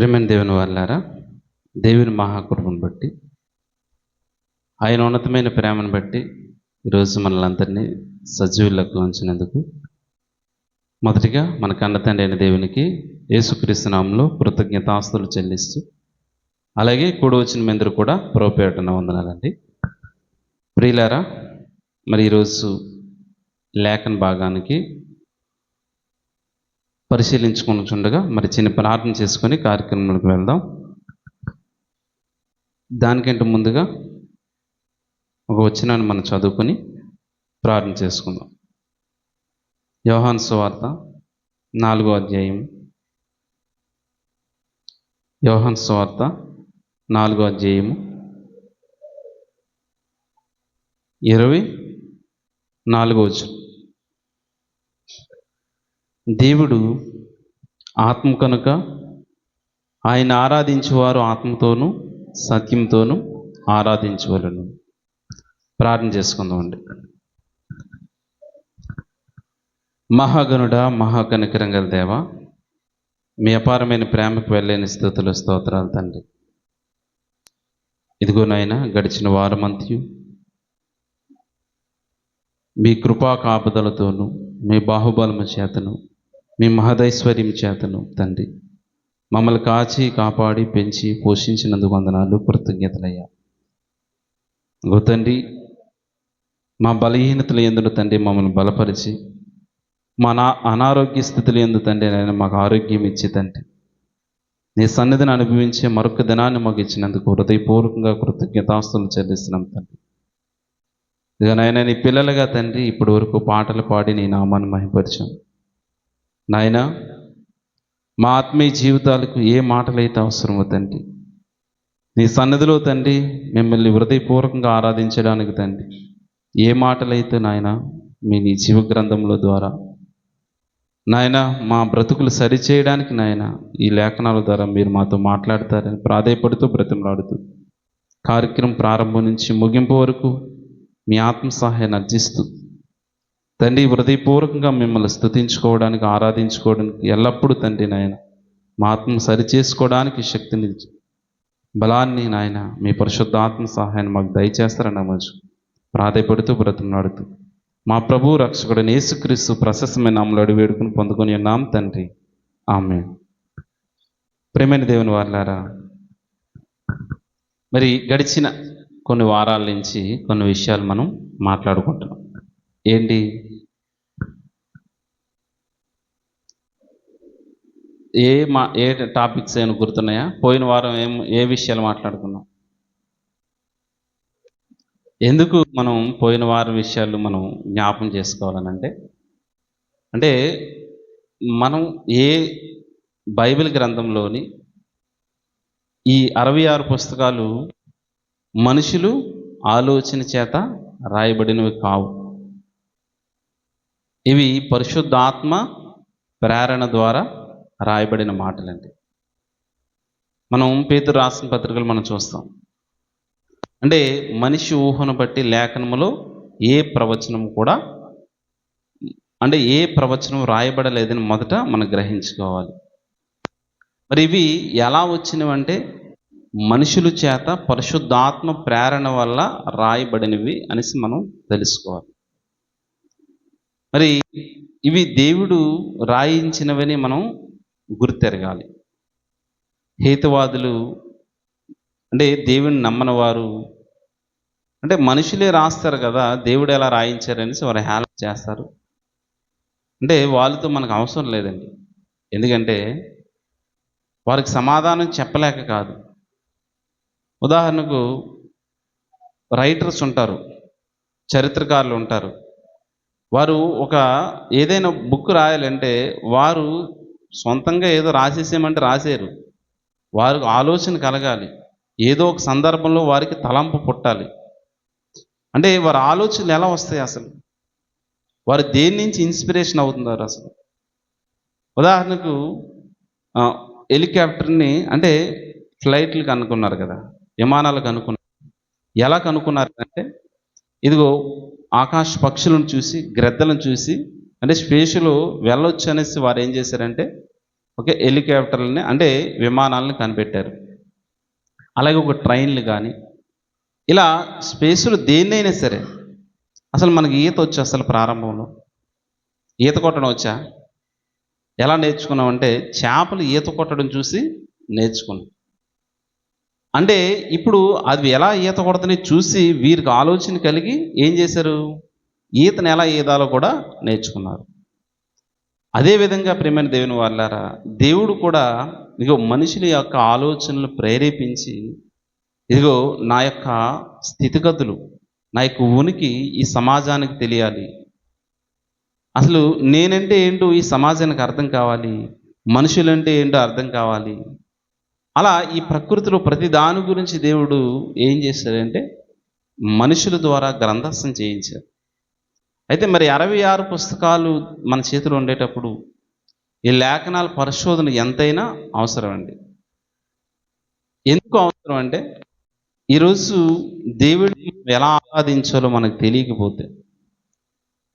ప్రేమైన దేవుని వాళ్ళారా, దేవుని మహాకృపను బట్టి, ఆయన ఉన్నతమైన ప్రేమను బట్టి ఈరోజు మనల్ని అందరినీ సజీవులకు ఉంచినందుకు మొదటిగా మన కన్నతండ్రి అయిన దేవునికి యేసుక్రీస్తు నామములో కృతజ్ఞతాస్తులు చెల్లిస్తూ, అలాగే కూడి వచ్చిన మీ అందరూ కూడా ప్రభుపేరట వందనాలండి. ప్రియులారా, మరి ఈరోజు లేఖన భాగానికి పరిశీలించుకుంటుండగా మరి చిన్న ప్రార్థన చేసుకొని కార్యక్రమాలకు వెళ్దాం. దానికంటే ముందుగా ఒక వచనాన్ని మనం చదువుకొని ప్రార్థన చేసుకుందాం. యోహాను సువార్త 4వ అధ్యాయం. యోహాను సువార్త 4వ అధ్యాయము 24వ వచనం. దేవుడు ఆత్మ కనుక ఆయన ఆరాధించేవారు ఆత్మతోనూ సత్యంతోనూ ఆరాధించవలెను. ప్రార్థన చేసుకుందామండి. మహాగణుడా, మహాకనికరం గల దేవా, మీ అపారమైన ప్రేమకు వెళ్ళలేని స్తుతులు స్తోత్రాలు తండ్రి. ఇదిగో నాయనా, గడిచిన వారమంతయు మీ కృపా కాపుదలతోనూ మీ బాహుబలము చేతను మీ మహదైశ్వర్యం చేతను తండ్రి మమ్మల్ని కాచి కాపాడి పెంచి పోషించినందుకు వందనాలు, కృతజ్ఞతలయ్యా. గో తండ్రి, మా బలహీనతలు ఎందుకు తండ్రి మమ్మల్ని బలపరిచి, మా అనారోగ్య స్థితులు ఎందుకు తండ్రి నేను మాకు ఆరోగ్యం ఇచ్చి తండ్రి నీ సన్నిధిని అనుభవించే మరొక దినాన్ని మాకు ఇచ్చినందుకు హృదయపూర్వకంగా కృతజ్ఞతాస్తులు చెల్లిస్తున్నాం తండ్రి. ఇక నాయన, నీ పిల్లలుగా తండ్రి ఇప్పటి వరకు పాటలు పాడి నీ నామాన్ని మహిమపరిచాం నాయన. మా ఆత్మీయ జీవితాలకు ఏ మాటలైతే అవసరమో తండ్రి, నీ సన్నిధిలో తండ్రి మిమ్మల్ని హృదయపూర్వకంగా ఆరాధించడానికి తండ్రి ఏ మాటలైతే నాయన మీ నీ జీవ గ్రంథముల ద్వారా నాయన మా బ్రతుకులు సరిచేయడానికి నాయన ఈ లేఖనాల ద్వారా మీరు మాతో మాట్లాడతారని ప్రాధేయపడుతూ బ్రతిమలాడుతూ కార్యక్రమం ప్రారంభం నుంచి ముగింపు వరకు మీ ఆత్మ సహాయాన్ని అర్జిస్తూ తండ్రి హృదయపూర్వకంగా మిమ్మల్ని స్తుతించుకోవడానికి ఆరాధించుకోవడానికి ఎల్లప్పుడూ తండ్రి నాయన మా ఆత్మను సరిచేసుకోవడానికి శక్తిని బలాన్ని నాయన మీ పరిశుద్ధ ఆత్మ సహాయాన్ని మాకు దయచేస్తారని నమ్మచ్చు ప్రాధేయపడుతూ బ్రతిమలాడుతూ మా ప్రభు రక్షకుడు యేసుక్రీస్తు ప్రశస్తమైన నామములో అడిగి వేడుకుని పొందుకొని ఉన్నాం తండ్రి, ఆమేన్. ప్రేమైన దేవుని వారలారా, మరి గడిచిన కొన్ని వారాల నుంచి కొన్ని విషయాలు మనం మాట్లాడుకుంటున్నాం. ఏంటి? ఏ టాపిక్స్ ఏమైనా గుర్తున్నాయా? పోయిన వారం ఏ విషయాలు మాట్లాడుకున్నాం? ఎందుకు మనం పోయిన వారం విషయాలు మనం జ్ఞాపం చేసుకోవాలనంటే, అంటే మనం ఏ బైబిల్ గ్రంథంలోని ఈ 66 పుస్తకాలు మనుషులు ఆలోచన చేత రాయబడినవి కావు. ఇవి పరిశుద్ధాత్మ ప్రేరణ ద్వారా రాయబడిన మాటలండి. మనం పేతురు రాసిన పత్రికలు మనం చూస్తాం. అంటే మనిషి ఊహను బట్టి లేఖనములో ఏ ప్రవచనం కూడా అంటే ఏ ప్రవచనం రాయబడలేదని మొదట మనం గ్రహించుకోవాలి. మరి ఇవి ఎలా వచ్చినవంటే మనుషుల చేత పరిశుద్ధాత్మ ప్రేరణ వల్ల రాయబడినవి అనేసి మనం తెలుసుకోవాలి. మరి ఇవి దేవుడు రాయించినవని మనం గుర్తెరగాలి. హేతువాదులు అంటే దేవుని నమ్మని వారు అంటే మనుషులే రాస్తారు కదా, దేవుడు ఎలా రాయించారనేసి వారు హేళన చేస్తారు. అంటే వాళ్ళతో మనకు అవసరం లేదండి. ఎందుకంటే వారికి సమాధానం చెప్పలేక కాదు. ఉదాహరణకు రైటర్స్ ఉంటారు, చరిత్రకారులు ఉంటారు. వారు ఒక ఏదైనా బుక్ రాయాలంటే వారు సొంతంగా ఏదో రాసేసేయమంటే రాసేరు. వారికి ఆలోచన కలగాలి. ఏదో ఒక సందర్భంలో వారికి తలంపు పుట్టాలి. అంటే వారి ఆలోచనలు ఎలా వస్తాయి? అసలు వారు దేని నుంచి ఇన్స్పిరేషన్ అవుతున్నారు? అసలు ఉదాహరణకు హెలికాప్టర్ని అంటే ఫ్లైట్లకు అనుకున్నారు కదా, విమానాలకు అనుకున్నారు. ఎలా కనుక్కున్నారు అంటే, ఇదిగో ఆకాశ పక్షులను చూసి గ్రద్దలను చూసి అంటే స్పేస్లో వెళ్ళొచ్చు అనేసి వారు ఏం చేశారంటే ఓకే, హెలికాప్టర్లని అంటే విమానాలను కనిపెట్టారు. అలాగే ఒక ట్రైన్లు కానీ ఇలా స్పేస్లో దేన్నైనా సరే. అసలు మనకి ఈత వచ్చా? అసలు ప్రారంభంలో ఈత కొట్టడం వచ్చా? ఎలా నేర్చుకున్నామంటే చేపలు ఈత కొట్టడం చూసి నేర్చుకున్నాం. అంటే ఇప్పుడు అది ఎలా ఈత కొడుతుంది చూసి వీరికి ఆలోచన కలిగి ఏం చేశారు? ఈతను ఎలా ఈదాలో కూడా నేర్చుకున్నారు. అదేవిధంగా ప్రియమైన దేవుని వాళ్ళారా, దేవుడు కూడా ఇదిగో మనుషుల యొక్క ఆలోచనలు ప్రేరేపించి ఇదిగో నా యొక్క స్థితిగతులు, నా యొక్క ఉనికి ఈ సమాజానికి తెలియాలి. అసలు నేనంటే ఏంటో ఈ సమాజానికి అర్థం కావాలి. మనుషులంటే ఏంటో అర్థం కావాలి. అలా ఈ ప్రకృతిలో ప్రతి దాని గురించి దేవుడు ఏం చేశాడంటే మనుషుల ద్వారా గ్రంథస్థం చేయించారు. అయితే మరి 66 పుస్తకాలు మన చేతిలో ఉండేటప్పుడు ఈ లేఖనాల పరిశోధన ఎంతైనా అవసరం అండి. ఎందుకు అవసరం అంటే ఈరోజు దేవుడిని ఎలా ఆరాధించాలో మనకు తెలియకపోతే,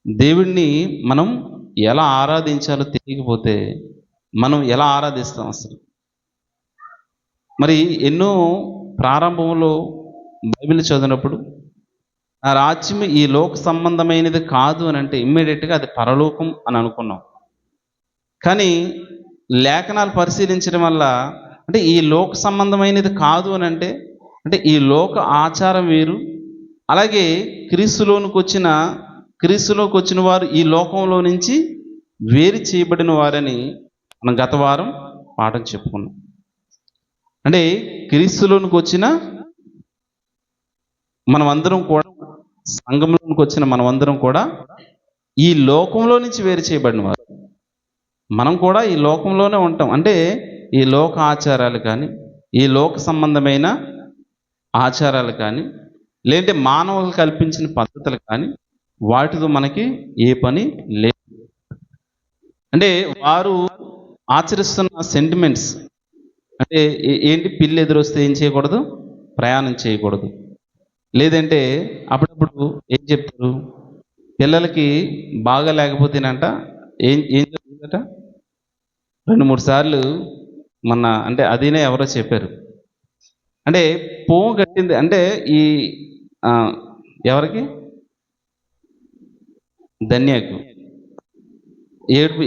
దేవుడిని మనం ఎలా ఆరాధించాలో తెలియకపోతే మనం ఎలా ఆరాధిస్తాం అసలు? మరి ఎన్నో ప్రారంభంలో బైబిల్ చదివినప్పుడు ఆ రాజ్యం ఈ లోక సంబంధమైనది కాదు అని అంటే ఇమ్మీడియట్గా అది పరలోకం అని అనుకున్నాం. కానీ లేఖనాలు పరిశీలించడం వల్ల అంటే ఈ లోక సంబంధమైనది కాదు అని అంటే ఈ లోక ఆచారం వేరు, అలాగే క్రీస్తులోకి వచ్చిన వారు ఈ లోకంలో నుంచి వేరు చేయబడిన వారని మనం గత వారం పాఠం చెప్పుకున్నాం. అంటే క్రీస్తులోనికి వచ్చిన మనమందరం కూడా, సంఘంలోనికి వచ్చిన మనమందరం కూడా ఈ లోకంలో నుంచి వేరు చేయబడిన వారు. మనం కూడా ఈ లోకంలోనే ఉంటాం. అంటే ఈ లోక ఆచారాలు కానీ, ఈ లోక సంబంధమైన ఆచారాలు కానీ, లేదంటే మానవులు కల్పించిన పద్ధతులు కానీ వాటితో మనకి ఏ పని లేదు. అంటే వారు ఆచరిస్తున్న సెంటిమెంట్స్ అంటే ఏంటి? పిల్లి ఎదురొస్తే ఏం చేయకూడదు? ప్రయాణం చేయకూడదు. లేదంటే అప్పుడప్పుడు ఏం చెప్తారు? పిల్లలకి బాగా లేకపోతేనంట ఏం ఏం జరుగుతుందట? 2-3 సార్లు మొన్న అంటే అదినే ఎవరో చెప్పారు. అంటే పోము కట్టింది అంటే ఈ ఎవరికి? ధన్యకు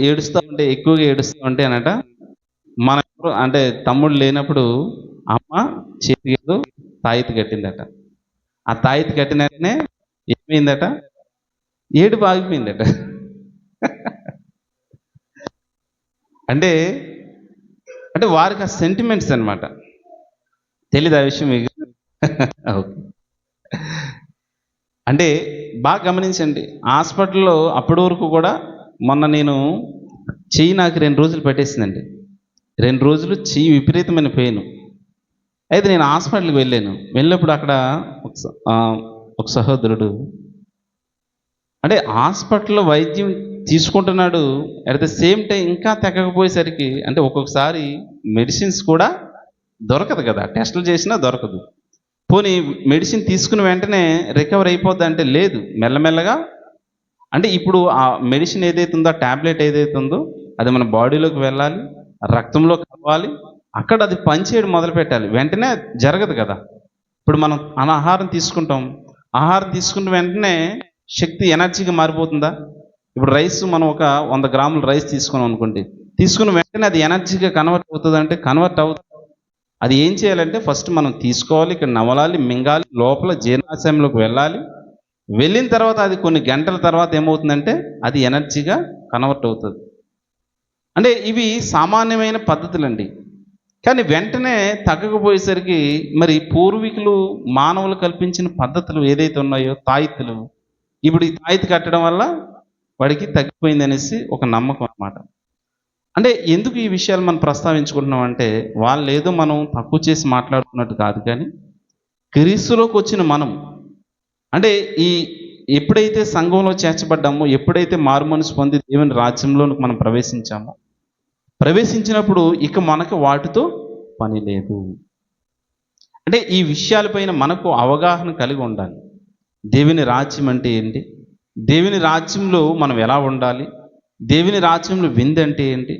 ఏడుస్తూ ఉంటే, ఎక్కువగా ఏడుస్తూ ఉంటే అనట మన అంటే తమ్ముడు లేనప్పుడు అమ్మ చేతికి ఏదో తాయితీ కట్టిందట. ఆ తాయితీ కట్టిన వెంటనే ఏమైందట? ఏడుపు ఆగిపోయిందట. అంటే అంటే వారికి ఆ సెంటిమెంట్స్ అనమాట. తెలీదు ఆ విషయం మీకు? ఓకే. అంటే బాగా గమనించండి, హాస్పిటల్లో అప్పటి వరకు కూడా మొన్న నేను చెయ్యి నాకు 2 రోజులు పెట్టేసిందండి. 2 రోజులు చెయ్యి విపరీతమైన పెయిన్. అయితే నేను హాస్పిటల్కి వెళ్ళినప్పుడు అక్కడ ఒక సహోదరుడు అంటే హాస్పిటల్లో వైద్యం తీసుకుంటున్నాడు, అట్ ద సేమ్ టైం ఇంకా తగ్గకపోయేసరికి అంటే ఒక్కొక్కసారి మెడిసిన్స్ కూడా దొరకదు కదా, టెస్టులు చేసినా దొరకదు. పోనీ మెడిసిన్ తీసుకుని వెంటనే రికవర్ అయిపోద్ది అంటే లేదు, మెల్లమెల్లగా. అంటే ఇప్పుడు ఆ మెడిసిన్ ఏదైతే ఉందో, ఆ ట్యాబ్లెట్ ఏదైతే ఉందో అది మన బాడీలోకి వెళ్ళాలి, రక్తంలో కలవాలి, అక్కడ అది పనిచేయడం మొదలు పెట్టాలి. వెంటనే జరగదు కదా. ఇప్పుడు మనం ఆహారం తీసుకుంటాం, ఆహారం తీసుకున్న వెంటనే శక్తి ఎనర్జీగా మారిపోతుందా? ఇప్పుడు రైస్ మనం ఒక 100 గ్రాముల రైస్ తీసుకున్నాం అనుకోండి, తీసుకున్న వెంటనే అది ఎనర్జీగా కన్వర్ట్ అవుతుంది అంటే కన్వర్ట్ అవుతుంది. అది ఏం చేయాలంటే ఫస్ట్ మనం తీసుకోవాలి, ఇక్కడ నవలాలి, మింగాలి, లోపల జీర్ణాశయంలోకి వెళ్ళాలి. వెళ్ళిన తర్వాత అది కొన్ని గంటల తర్వాత ఏమవుతుందంటే అది ఎనర్జీగా కన్వర్ట్ అవుతుంది. అంటే ఇవి సామాన్యమైన పద్ధతులండి. కానీ వెంటనే తగ్గకపోయేసరికి మరి పూర్వీకులు మానవులు కల్పించిన పద్ధతులు ఏదైతే ఉన్నాయో తాయిత్తులు, ఇప్పుడు ఈ తాయితీ కట్టడం వల్ల వాడికి తగ్గిపోయింది అనేసి ఒక నమ్మకం అన్నమాట. అంటే ఎందుకు ఈ విషయాలు మనం ప్రస్తావించుకుంటున్నాం అంటే వాళ్ళు ఏదో మనం తక్కువ చేసి మాట్లాడుతున్నట్టు కాదు, కానీ క్రీస్తులోకి వచ్చిన మనం అంటే ఎప్పుడైతే సంఘంలో చేర్చబడ్డామో, ఎప్పుడైతే మారుమనసు పొంది దేవుని రాజ్యంలోనికి మనం ప్రవేశించినప్పుడు ఇక మనకు వాటితో పని లేదు. అంటే ఈ విషయాలపైన మనకు అవగాహన కలిగి ఉండాలి. దేవుని రాజ్యం అంటే ఏంటి? దేవుని రాజ్యంలో మనం ఎలా ఉండాలి? దేవుని రాజ్యంలో విందు అంటే ఏంటి?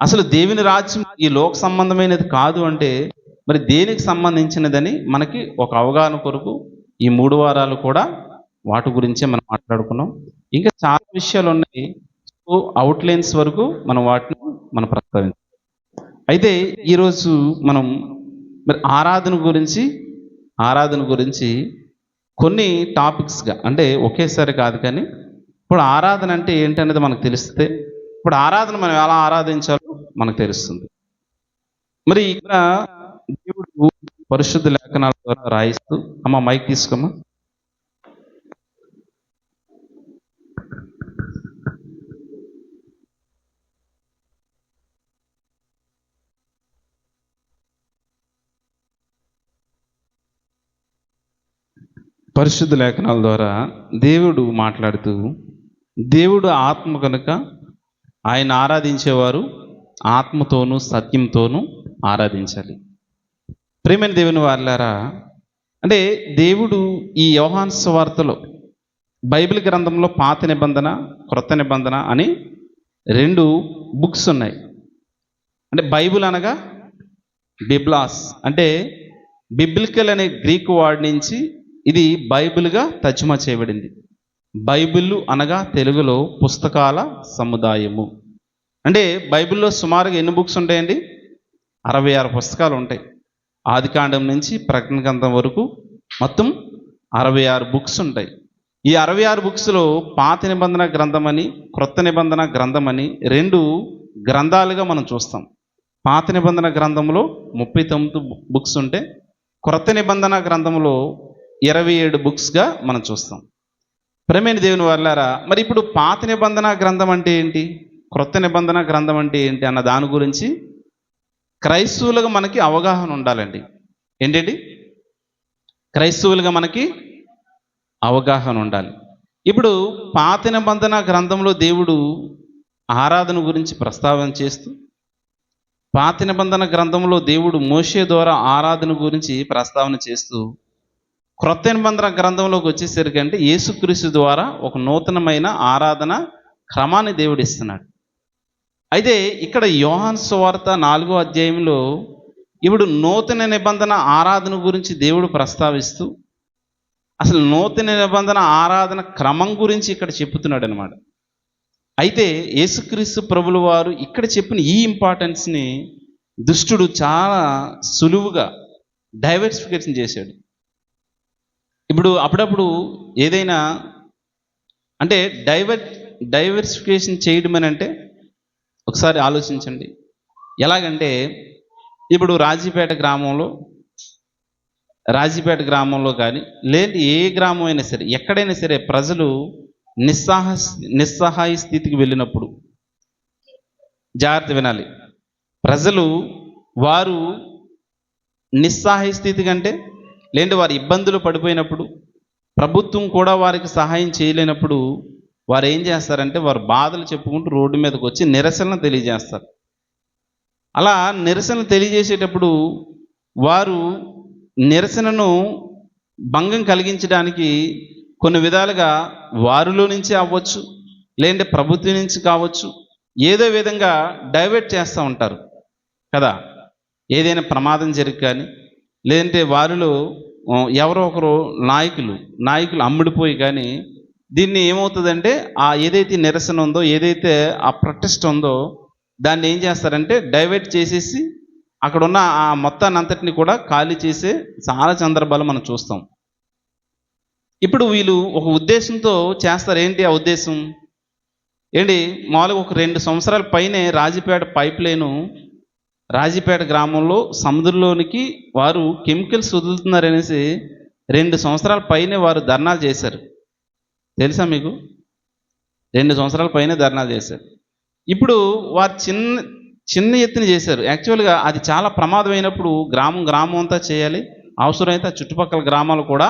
అసలు దేవుని రాజ్యం ఈ లోక సంబంధమైనది కాదు అంటే మరి దేనికి సంబంధించినదని మనకి ఒక అవగాహన కొరకు ఈ 3 వారాలు కూడా వాటి గురించే మనం మాట్లాడుకున్నాం. ఇంకా చాలా విషయాలు ఉన్నాయి. సో అవుట్లైన్స్ వరకు మనం వాటిని మనం ప్రస్తావించాం. అయితే ఈరోజు మనం మరి ఆరాధన గురించి కొన్ని టాపిక్స్గా, అంటే ఒకేసారి కాదు కానీ ఇప్పుడు ఆరాధన అంటే ఏంటనేది మనకు తెలిస్తే ఇప్పుడు ఆరాధన మనం ఎలా ఆరాధించాలో మనకు తెలుస్తుంది. మరి ఇక్కడ దేవుడు పరిశుద్ధ లేఖనాల ద్వారా రాయిస్తూ, అమ్మ మైక్ తీసుకోమ్మా. పరిశుద్ధ లేఖనాల ద్వారా దేవుడు మాట్లాడుతూ, దేవుడు ఆత్మ కనుక ఆయన ఆరాధించేవారు ఆత్మతోనూ సత్యంతోనూ ఆరాధించాలి. ప్రియమైన దేవుని వారలారా, అంటే దేవుడు ఈ యోహాను సువార్తలో బైబిల్ గ్రంథంలో పాత నిబంధన క్రొత్త నిబంధన అని 2 బుక్స్ ఉన్నాయి. అంటే బైబిల్ అనగా బిబ్లాస్, అంటే బిబ్లికల్ అనే గ్రీకు వర్డ్ నుంచి ఇది బైబిల్గా తర్జుమా చేయబడింది. బైబిల్ అనగా తెలుగులో పుస్తకాల సముదాయము. అంటే బైబిల్లో సుమారుగా ఎన్ని బుక్స్ ఉంటాయండి? 66 పుస్తకాలు ఉంటాయి. ఆదికాండం నుంచి ప్రకటన గ్రంథం వరకు మొత్తం 66 బుక్స్ ఉంటాయి. ఈ 66 బుక్స్లో పాత నిబంధన గ్రంథమని క్రొత్త నిబంధన గ్రంథమని 2 గ్రంథాలుగా మనం చూస్తాం. పాత నిబంధన గ్రంథంలో 39 బుక్స్ ఉంటే క్రొత్త నిబంధన గ్రంథంలో 27 బుక్స్గా మనం చూస్తాం. ప్రియమైన దేవుని వారలారా, మరి ఇప్పుడు పాత నిబంధన గ్రంథం అంటే ఏంటి, క్రొత్త నిబంధన గ్రంథం అంటే ఏంటి అన్న దాని గురించి క్రైస్తవులుగా మనకి అవగాహన ఉండాలండి. ఏంటండి? క్రైస్తవులుగా మనకి అవగాహన ఉండాలి. ఇప్పుడు పాత నిబంధన గ్రంథంలో దేవుడు ఆరాధన గురించి ప్రస్తావన చేస్తూ, పాత నిబంధన గ్రంథంలో దేవుడు మోషే ద్వారా ఆరాధన గురించి ప్రస్తావన చేస్తూ, క్రొత్త నిబంధన గ్రంథంలోకి వచ్చేసరికి అంటే యేసుక్రీస్తు ద్వారా ఒక నూతనమైన ఆరాధన క్రమాన్ని దేవుడు ఇస్తున్నాడు. అయితే ఇక్కడ యోహాను సువార్త 4వ అధ్యాయంలో ఇప్పుడు నూతన నిబంధన ఆరాధన గురించి దేవుడు ప్రస్తావిస్తూ అసలు నూతన నిబంధన ఆరాధన క్రమం గురించి ఇక్కడ చెప్తున్నాడు అనమాట. అయితే యేసుక్రీస్తు ప్రభుల వారు ఇక్కడ చెప్పిన ఈ ఇంపార్టెన్స్ని దుష్టుడు చాలా సులువుగా డైవర్సిఫికేషన్ చేశాడు. ఇప్పుడు అప్పుడప్పుడు ఏదైనా అంటే డైవర్సిఫికేషన్ చేయడం అని అంటే ఒకసారి ఆలోచించండి. ఎలాగంటే ఇప్పుడు రాజీపేట గ్రామంలో కానీ లేదంటే ఏ గ్రామం అయినా సరే ఎక్కడైనా సరే ప్రజలు నిస్సహాయ స్థితికి వెళ్ళినప్పుడు జాగ్రత్త వినాలి. ప్రజలు వారు నిస్సహాయ స్థితి కంటే లేదంటే వారి ఇబ్బందులు పడిపోయినప్పుడు ప్రభుత్వం కూడా వారికి సహాయం చేయలేనప్పుడు వారు ఏం చేస్తారంటే వారు బాధలు చెప్పుకుంటూ రోడ్డు మీదకి వచ్చి నిరసనలు తెలియజేస్తారు. అలా నిరసనలు తెలియజేసేటప్పుడు వారు నిరసనను భంగం కలిగించడానికి కొన్ని విధాలుగా వారిలో నుంచి అవ్వచ్చు, లేదంటే ప్రభుత్వం నుంచి కావచ్చు, ఏదో విధంగా డైవర్ట్ చేస్తూ ఉంటారు కదా. ఏదైనా ప్రమాదం జరిగి కానీ లేదంటే వారిలో ఎవరో ఒకరు నాయకులు అమ్ముడిపోయి కానీ దీన్ని ఏమవుతుందంటే ఆ ఏదైతే నిరసన ఉందో, ఏదైతే ఆ ప్రొటెస్ట్ ఉందో దాన్ని ఏం చేస్తారంటే డైవర్ట్ చేసేసి అక్కడ ఉన్న ఆ మొత్తాన్ని అంతటిని కూడా ఖాళీ చేసే చాలా సందర్భాలు మనం చూస్తాం. ఇప్పుడు వీళ్ళు ఒక ఉద్దేశంతో చేస్తారు. ఏంటి ఆ ఉద్దేశం? మామూలుగా ఒక 2 సంవత్సరాల పైనే రాజీపేట గ్రామంలో సముద్రంలోనికి వారు కెమికల్స్ వదులుతున్నారనేసి 2 సంవత్సరాల పైనే వారు ధర్నాలు చేశారు. తెలుసా మీకు? 2 సంవత్సరాల పైనే ధర్నాలు చేశారు. ఇప్పుడు వారు చిన్న ఎత్తున చేశారు. యాక్చువల్గా అది చాలా ప్రమాదమైనప్పుడు గ్రామం అంతా చేయాలి, అవసరమైతే ఆ చుట్టుపక్కల గ్రామాలు కూడా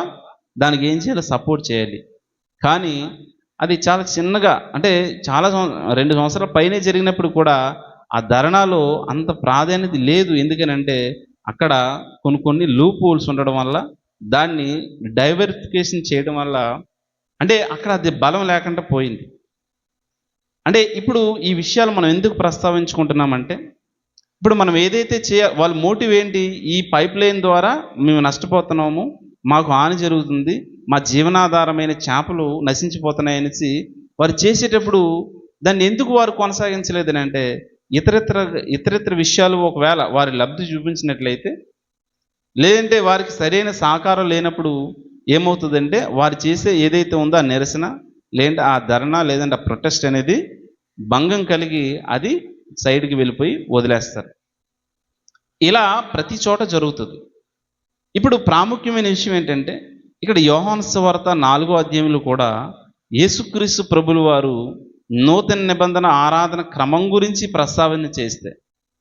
దానికి ఏం చేయాలి, సపోర్ట్ చేయాలి. కానీ అది చాలా చిన్నగా, అంటే చాలా 2 సంవత్సరాల పైనే జరిగినప్పుడు కూడా ఆ ధర్నాలో అంత ప్రాధాన్యత లేదు. ఎందుకనంటే అక్కడ కొన్ని లూప్ హోల్స్ ఉండడం వల్ల, దాన్ని డైవర్సిఫికేషన్ చేయడం వల్ల, అంటే అక్కడ అది బలం లేకుండా పోయింది. అంటే ఇప్పుడు ఈ విషయాలు మనం ఎందుకు ప్రస్తావించుకుంటున్నామంటే, ఇప్పుడు మనం ఏదైతే వాళ్ళ మోటివ్ ఏంటి? ఈ పైప్ లైన్ ద్వారా మేము నష్టపోతున్నాము, మాకు హాని జరుగుతుంది, మా జీవనాధారమైన చేపలు నశించిపోతున్నాయి అనేసి వారు చేసేటప్పుడు దాన్ని ఎందుకు వారు కొనసాగించలేదని అంటే, ఇతరితర విషయాలు ఒకవేళ వారి లబ్ధి చూపించినట్లయితే, లేదంటే వారికి సరైన సహకారం లేనప్పుడు ఏమవుతుందంటే, వారు చేసే ఏదైతే ఉందో ఆ నిరసన, లేదంటే ఆ ధర్నా, లేదంటే ఆ ప్రొటెస్ట్ అనేది భంగం కలిగి అది సైడ్కి వెళ్ళిపోయి వదిలేస్తారు. ఇలా ప్రతి చోట జరుగుతుంది. ఇప్పుడు ప్రాముఖ్యమైన విషయం ఏంటంటే, ఇక్కడ యోహాను సువార్త 4వ అధ్యాయంలో కూడా యేసుక్రీస్తు ప్రభులు వారు నూతన నిబంధన ఆరాధన క్రమం గురించి ప్రస్తావన చేస్తే,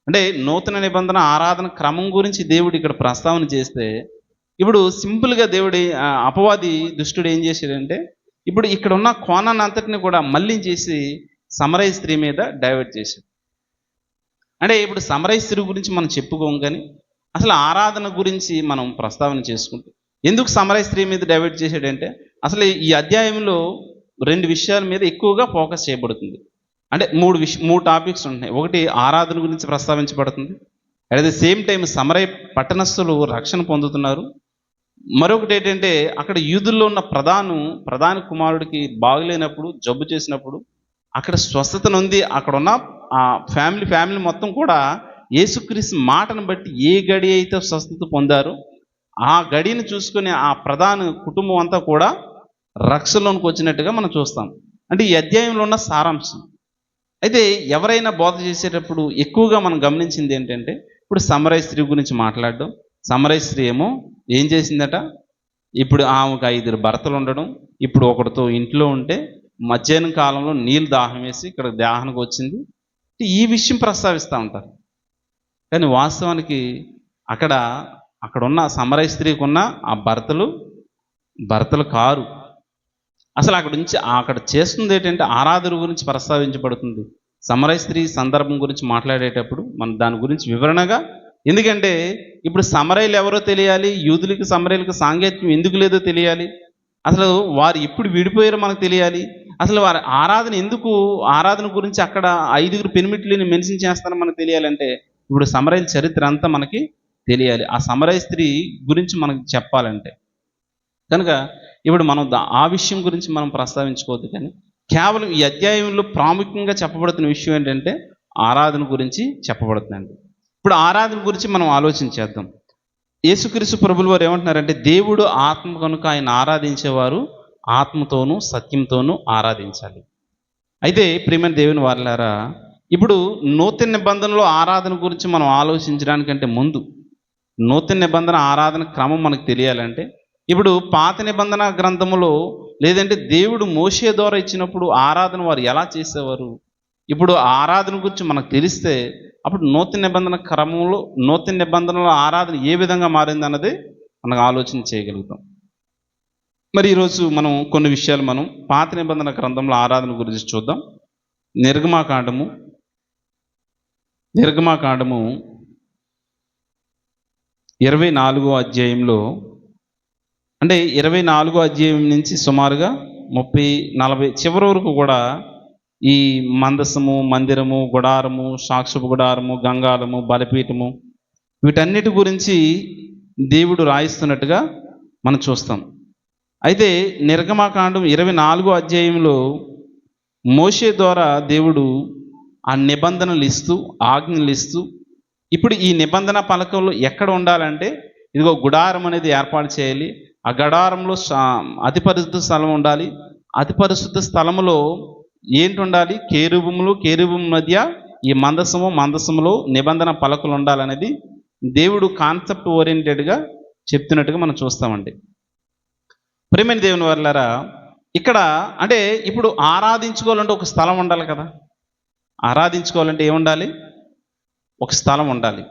అంటే నూతన నిబంధన ఆరాధన క్రమం గురించి దేవుడు ఇక్కడ ప్రస్తావన చేస్తే, ఇప్పుడు సింపుల్గా అపవాది దుష్టుడు ఏం చేశాడంటే, ఇప్పుడు ఇక్కడ ఉన్న కోణాన్ని అంతటిని కూడా మళ్ళించేసి సమరయ స్త్రీ మీద డైవర్ట్ చేశాడు. అంటే ఇప్పుడు సమరయ స్త్రీ గురించి మనం చెప్పుకోం, కానీ అసలు ఆరాధన గురించి మనం ప్రస్తావన చేసుకుంటాం. ఎందుకు సమరయ స్త్రీ మీద డైవర్ట్ చేశాడంటే, అసలు ఈ అధ్యాయంలో 2 విషయాల మీద ఎక్కువగా ఫోకస్ చేయబడుతుంది. అంటే 3 టాపిక్స్ ఉంటాయి. ఒకటి ఆరాధన గురించి ప్రస్తావించబడుతుంది. అట్ ద సేమ్ టైం సమరయ పట్టణస్థులు రక్షణ పొందుతున్నారు. మరొకటి ఏంటంటే, అక్కడ యూదుల్లో ఉన్న ప్రధాన కుమారుడికి బాగులేనప్పుడు, జబ్బు చేసినప్పుడు అక్కడ స్వస్థత నొంది అక్కడ ఉన్న ఆ ఫ్యామిలీ మొత్తం కూడా యేసుక్రీస్తు మాటను బట్టి ఏ గడి అయితే స్వస్థత పొందారో ఆ గడిని చూసుకుని ఆ ప్రధాన కుటుంబం అంతా కూడా రక్షణలోనికి వచ్చినట్టుగా మనం చూస్తాం. అంటే ఈ అధ్యాయంలో ఉన్న సారాంశం. అయితే ఎవరైనా బోధ చేసేటప్పుడు ఎక్కువగా మనం గమనించింది ఏంటంటే, ఇప్పుడు సమరయ స్త్రీ గురించి మాట్లాడడం. సమరయ స్త్రీ ఏమో ఏం చేసిందట, ఇప్పుడు ఆమెకు 5 భర్తలు ఉండడం, ఇప్పుడు ఒకటితో ఇంట్లో ఉంటే మధ్యాహ్నం కాలంలో నీళ్ళు దాహం వేసి ఇక్కడ దాహానికి వచ్చింది. ఈ విషయం ప్రస్తావిస్తూ ఉంటారు. కానీ వాస్తవానికి అక్కడ ఉన్న సమరయ స్త్రీకి ఉన్న ఆ భర్తలు కారు. అసలు అక్కడ చేస్తుంది ఏంటంటే ఆరాధన గురించి ప్రస్తావించబడుతుంది. సమరయ స్త్రీ సందర్భం గురించి మాట్లాడేటప్పుడు మనం దాని గురించి వివరణగా, ఎందుకంటే ఇప్పుడు సమరయులు ఎవరో తెలియాలి, యూదులకి సమరయులకు సాంగత్యం ఎందుకు లేదో తెలియాలి, అసలు వారు ఎప్పుడు విడిపోయారో మనకు తెలియాలి, అసలు వారి ఆరాధన గురించి అక్కడ 5 పెనిమిట్లని మెన్షన్ చేస్తారో మనకు తెలియాలంటే ఇప్పుడు సమరయుల చరిత్ర అంతా మనకి తెలియాలి. ఆ సమరయ స్త్రీ గురించి మనకు చెప్పాలంటే కనుక ఇప్పుడు మనం ఆ విషయం గురించి మనం ప్రస్తావించుకోవద్దు. కానీ కేవలం ఈ అధ్యాయంలో ప్రాముఖ్యంగా చెప్పబడుతున్న విషయం ఏంటంటే ఆరాధన గురించి చెప్పబడుతుందండి. ఇప్పుడు ఆరాధన గురించి మనం ఆలోచించేద్దాం. యేసుక్రీస్తు ప్రభులు వారు ఏమంటున్నారంటే, దేవుడు ఆత్మ కనుక ఆయన ఆరాధించేవారు ఆత్మతోనూ సత్యంతోనూ ఆరాధించాలి. అయితే ప్రియమైన దేవుని వారలారా, ఇప్పుడు నూతన నిబంధనలో ఆరాధన గురించి మనం ఆలోచించడానికంటే ముందు నూతన నిబంధన ఆరాధన క్రమం మనకు తెలియాలంటే, ఇప్పుడు పాత నిబంధన గ్రంథములో లేదంటే దేవుడు మోషే ద్వారా ఇచ్చినప్పుడు ఆరాధన వారు ఎలా చేసేవారు, ఇప్పుడు ఆరాధన గురించి మనకు తెలిస్తే అప్పుడు నూతన నిబంధన క్రమంలో నూతన నిబంధనలో ఆరాధన ఏ విధంగా మారింది అన్నది మనకు ఆలోచన చేయగలుగుతాం. మరి ఈరోజు మనం కొన్ని విషయాలు మనం పాత నిబంధన గ్రంథంలో ఆరాధన గురించి చూద్దాం. నిర్గమాకాండము 24వ అధ్యాయంలో, అంటే 24వ అధ్యాయం నుంచి సుమారుగా 30-40 చివరి వరకు కూడా ఈ మందసము, మందిరము, గుడారము, సాక్షపు గుడారము, గంగాలము, బలిపీఠము, వీటన్నిటి గురించి దేవుడు రాయిస్తున్నట్టుగా మనం చూస్తాం. అయితే నిర్గమాకాండం 24వ అధ్యాయంలో మోషే ద్వారా దేవుడు ఆ నిబంధనలు ఇస్తూ, ఆజ్ఞలు ఇస్తూ, ఇప్పుడు ఈ నిబంధన పలకంలో ఎక్కడ ఉండాలంటే, ఇదిగో గుడారం అనేది ఏర్పాటు చేయాలి, ఆ గుడారంలో అతి పరిశుద్ధ స్థలం ఉండాలి, అతి పరిశుద్ధ స్థలములో ఏంటి ఉండాలి, కేరుబుల మధ్య ఈ మందసములో నిబంధన పలకలు ఉండాలనేది దేవుడు కాన్సెప్ట్ ఓరియంటెడ్గా చెప్తున్నట్టుగా మనం చూస్తామండి. ప్రియమైన దేవుని వారలారా, ఇక్కడ అంటే ఇప్పుడు ఆరాధించుకోవాలంటే ఒక స్థలం ఉండాలి కదా. ఆరాధించుకోవాలంటే ఏముండాలి, ఒక స్థలం ఉండాలి.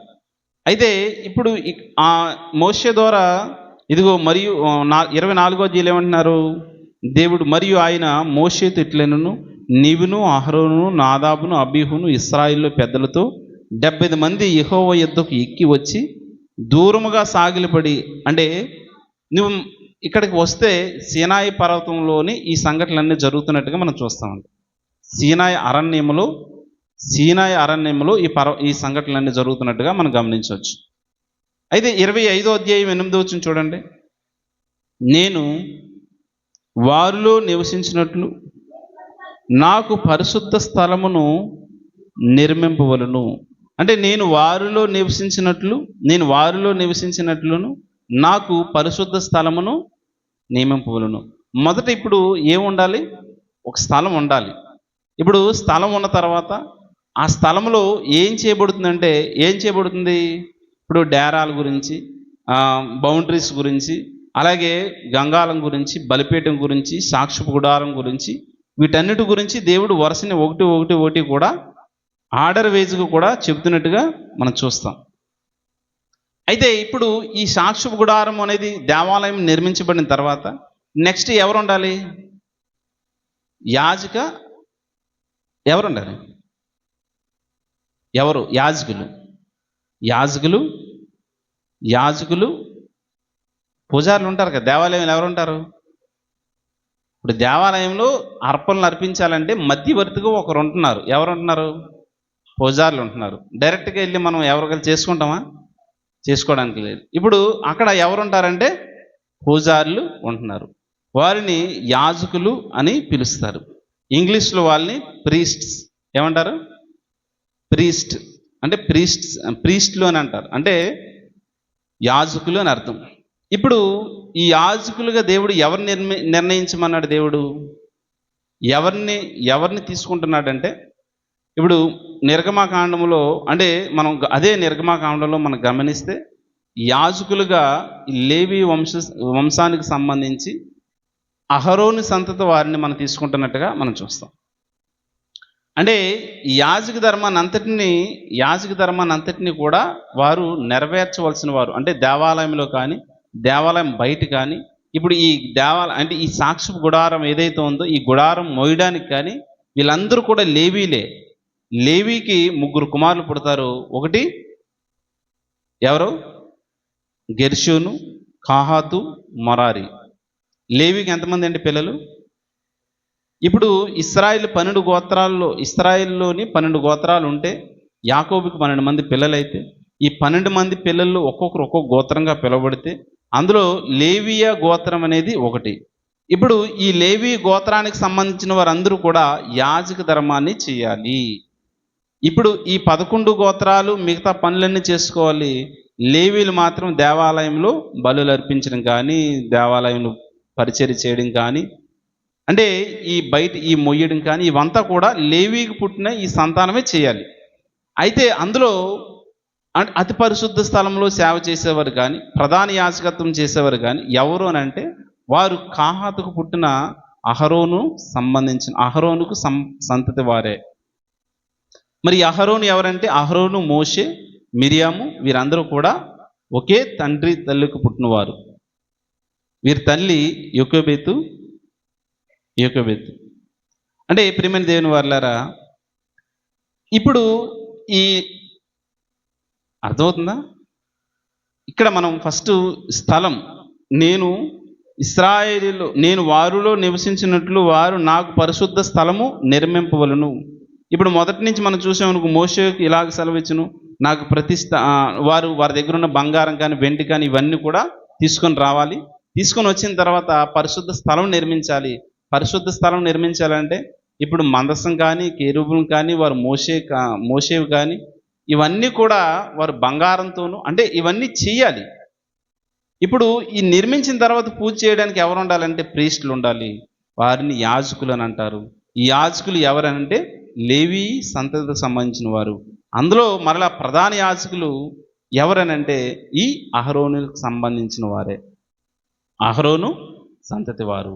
అయితే ఇప్పుడు ఆ మోషే ద్వారా ఇదిగో మరియు 24వ అధ్యాయంలో ఏమంటున్నారు, దేవుడు మరియు ఆయన మోషేతో ఇట్లనెను, నీవును అహరోనును నాదాబును అబీహును ఇశ్రాయేలు పెద్దలతో 70 మంది యెహోవా యొద్దకు ఎక్కి వచ్చి దూరముగా సాగిలపడి, అంటే నువ్వు ఇక్కడికి వస్తే సీనాయి పర్వతంలోని ఈ సంఘటనలన్నీ జరుగుతున్నట్టుగా మనం చూస్తామండి. సీనాయి అరణ్యములో ఈ సంఘటనలన్నీ జరుగుతున్నట్టుగా మనం గమనించవచ్చు. అయితే 25వ అధ్యాయం 8వ వచనం చూడండి. నేను వారిలో నివసించినట్లు నాకు పరిశుద్ధ స్థలమును నిర్మింపవలను. అంటే నేను వారిలో నివసించినట్లును నాకు పరిశుద్ధ స్థలమును నియమింపవలను. మొదట ఇప్పుడు ఏముండాలి? ఒక స్థలం ఉండాలి. ఇప్పుడు స్థలం ఉన్న తర్వాత ఆ స్థలంలో ఏం చేయబడుతుంది? ఇప్పుడు డేరాల గురించి, బౌండరీస్ గురించి, అలాగే గంగాలం గురించి, బలిపీఠం గురించి, సాక్ష్యపు గుడారం గురించి, వీటన్నిటి గురించి దేవుడు వరుసని ఒకటి కూడా ఆర్డర్ వైజ్గా కూడా చెబుతున్నట్టుగా మనం చూస్తాం. అయితే ఇప్పుడు ఈ సాక్ష్యపు గుడారం అనేది దేవాలయం నిర్మించబడిన తర్వాత నెక్స్ట్ ఎవరు ఉండాలి? ఎవరు ఉండాలి? యాజకులు పూజారులు ఉంటారు కదా. దేవాలయంలో ఎవరు ఉంటారు? ఇప్పుడు దేవాలయంలో అర్పణలు అర్పించాలంటే మధ్యవర్తిగా ఒకరు ఉంటున్నారు. ఎవరు ఉంటున్నారు? పూజారులు ఉంటున్నారు. డైరెక్ట్గా వెళ్ళి మనం ఎవరికైనా చేసుకుంటామా? చేసుకోవడానికి లేదు. ఇప్పుడు అక్కడ ఎవరు ఉంటారంటే పూజారులు ఉంటున్నారు. వారిని యాజకులు అని పిలుస్తారు. ఇంగ్లీష్లో వాళ్ళని ప్రీస్ట్స్ ఏమంటారు? ప్రీస్ట్లు అని అంటారు. అంటే యాజకులు అని అర్థం. ఇప్పుడు ఈ యాజకులుగా దేవుడు ఎవరిని నిర్ణయించమన్నాడు? దేవుడు ఎవరిని తీసుకుంటున్నాడంటే, ఇప్పుడు నిర్గమాకాండంలో అంటే అదే నిర్గమాకాండంలో మనం గమనిస్తే యాజకులుగా లేవి వంశానికి సంబంధించి అహరోను సంతతి వారిని మనం తీసుకుంటున్నట్టుగా మనం చూస్తాం. అంటే యాజక ధర్మాన్ని అంతటిని కూడా వారు నెరవేర్చవలసిన వారు. అంటే దేవాలయంలో కానీ, దేవాలయం బయట కానీ, ఇప్పుడు ఈ అంటే ఈ సాక్ష్యపు గుడారం ఏదైతే ఉందో ఈ గుడారం మోయడానికి కానీ వీళ్ళందరూ కూడా లేవీకి 3 కుమారులు పుడతారు. ఒకటి ఎవరు? గెర్షోను, కాహాతు, మొరారి. లేవీకి ఎంతమంది అండి పిల్లలు? ఇప్పుడు ఇశ్రాయేల్లోని 12 గోత్రాలు ఉంటే యాకోబుకి 12 మంది పిల్లలైతే ఈ 12 మంది పిల్లలు ఒక్కొక్క గోత్రంగా పిలువబడితే అందులో లేవియ గోత్రం అనేది ఒకటి. ఇప్పుడు ఈ లేవి గోత్రానికి సంబంధించిన వారందరూ కూడా యాజక ధర్మాన్ని చేయాలి. ఇప్పుడు ఈ 11 గోత్రాలు మిగతా పనులన్నీ చేసుకోవాలి. లేవీలు మాత్రం దేవాలయంలో బలులు అర్పించడం కానీ, దేవాలయంలో పరిచర్య చేయడం కానీ, అంటే ఈ మొయ్యడం కానీ ఇవంతా కూడా లేవీకి పుట్టిన ఈ సంతానమే చేయాలి. అయితే అందులో అతి పరిశుద్ధ స్థలంలో సేవ చేసేవారు కానీ, ప్రధాన యాజకత్వం చేసేవారు కానీ ఎవరు అని అంటే వారు కాహాతుకు పుట్టిన అహరోనుకు సంతతి వారే. మరి అహరోను ఎవరంటే అహరోను, మోషే, మిరియాము వీరందరూ కూడా ఒకే తండ్రి తల్లికి పుట్టినవారు. వీరి తల్లి యోకోబేతు. అంటే ప్రియమైన దేవుని వారలారా, ఇప్పుడు ఈ అర్థమవుతుందా? ఇక్కడ మనం ఫస్ట్ స్థలం, నేను వారిలో నివసించినట్లు వారు నాకు పరిశుద్ధ స్థలము నిర్మింపవలను. ఇప్పుడు మొదటి నుంచి మనం చూసామనుకో, మోషేకి ఇలాగ సెలవిచ్చును, నాకు వారి దగ్గర ఉన్న బంగారం కానీ, వెండి కానీ ఇవన్నీ కూడా తీసుకొని రావాలి. తీసుకొని వచ్చిన తర్వాత పరిశుద్ధ స్థలం నిర్మించాలి. పరిశుద్ధ స్థలం నిర్మించాలంటే ఇప్పుడు మందసం కానీ, కెరూబులు కానీ, వారు మోషేవి కానీ ఇవన్నీ కూడా వారు బంగారంతోనూ, అంటే ఇవన్నీ చేయాలి. ఇప్పుడు ఈ నిర్మించిన తర్వాత పూజ చేయడానికి ఎవరు ఉండాలంటే ప్రీస్టులు ఉండాలి. వారిని యాజకులు అని అంటారు. ఈ యాజకులు ఎవరనంటే లేవి సంతతికి సంబంధించిన వారు. అందులో మరలా ప్రధాన యాజకులు ఎవరనంటే ఈ అహరోనుకు సంబంధించిన వారే, అహరోను సంతతి వారు.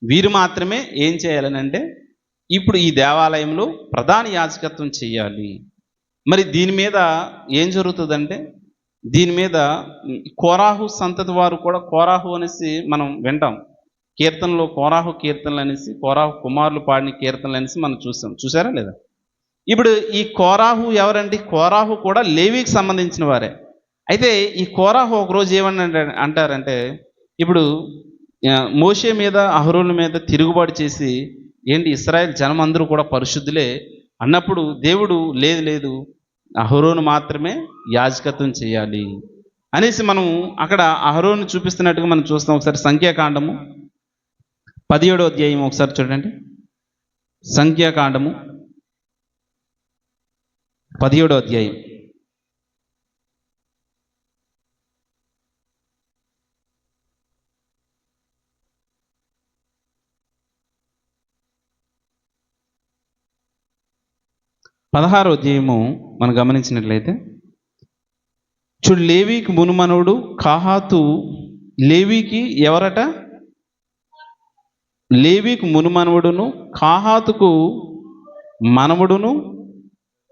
వీరు మాత్రమే ఏం చేయాలనంటే ఇప్పుడు ఈ దేవాలయంలో ప్రధాన యాజకత్వం చేయాలి. మరి దీని మీద ఏం జరుగుతుందంటే, దీని మీద కోరాహు సంతతి వారు కూడా, కోరాహు అనేసి మనం వింటాం కీర్తనలో, కోరాహు కీర్తనలు అనేసి, కోరాహు కుమారులు పాడిన కీర్తనలు అనేసి మనం చూసారా లేదా? ఇప్పుడు ఈ కోరాహు ఎవరంటే, కోరాహు కూడా లేవీకి సంబంధించిన వారే. అయితే ఈ కోరాహు ఒకరోజు అంటారంటే, ఇప్పుడు మోషే మీద, అహరోను మీద తిరుగుబాటు చేసి ఏంటి ఇశ్రాయేల్ జనం అందరూ కూడా పరిశుద్ధులే అన్నప్పుడు దేవుడు లేదు లేదు అహరోను మాత్రమే యాజకత్వం చేయాలి అనేసి మనం అక్కడ అహరోను చూపిస్తున్నట్టుగా మనం చూస్తాం. ఒకసారి సంఖ్యాకాండము 17వ అధ్యాయం ఒకసారి చూడండి. సంఖ్యాకాండము 17వ అధ్యాయం 16వ అధ్యాయము మనం గమనించినట్లయితే చూడు, లేవీకి మునుమనుడు కాహాతు. లేవీకి ఎవరట? లేవీకి మునుమనుడును కాహాతుకు మనవడును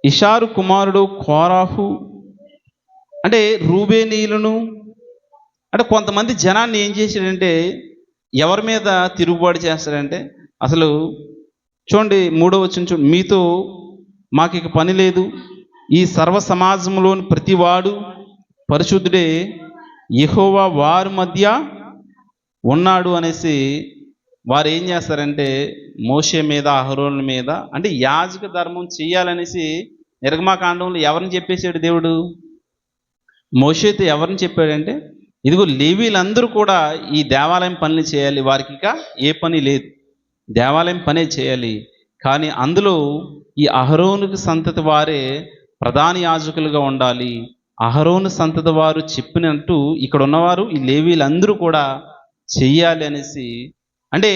ఇషారు కుమారుడు కోరాహు. అంటే రూబేనీయులను, అంటే కొంతమంది జనాన్ని ఏం చేశాడంటే ఎవరి మీద తిరుగుబాటు చేస్తాడంటే, అసలు చూడండి 3వ వచనం చూడండి, మీతో మాకు ఇక పని లేదు, ఈ సర్వ సమాజంలోని ప్రతివాడు పరిశుద్ధుడే, యెహోవా వారి మధ్య ఉన్నాడు అనేసి వారు ఏం చేస్తారంటే మోషే మీద అహరోను మీద అంటే యాజక ధర్మం చేయాలనేసి నిర్గమాకాండంలో ఎవరిని చెప్పేశాడు దేవుడు? మోషేతో ఎవరిని చెప్పాడంటే ఇదిగో లేవీలందరూ కూడా ఈ దేవాలయం పనులు చేయాలి, వారికి ఇక ఏ పని లేదు, దేవాలయం పనే చేయాలి. కానీ అందులో ఈ అహరోనుకి సంతతి వారే ప్రధాన యాజకులుగా ఉండాలి. అహరోను సంతతి వారు చెప్పినట్టు ఇక్కడ ఉన్నవారు ఈ లేవీలందరూ కూడా చెయ్యాలి అనేసి అంటే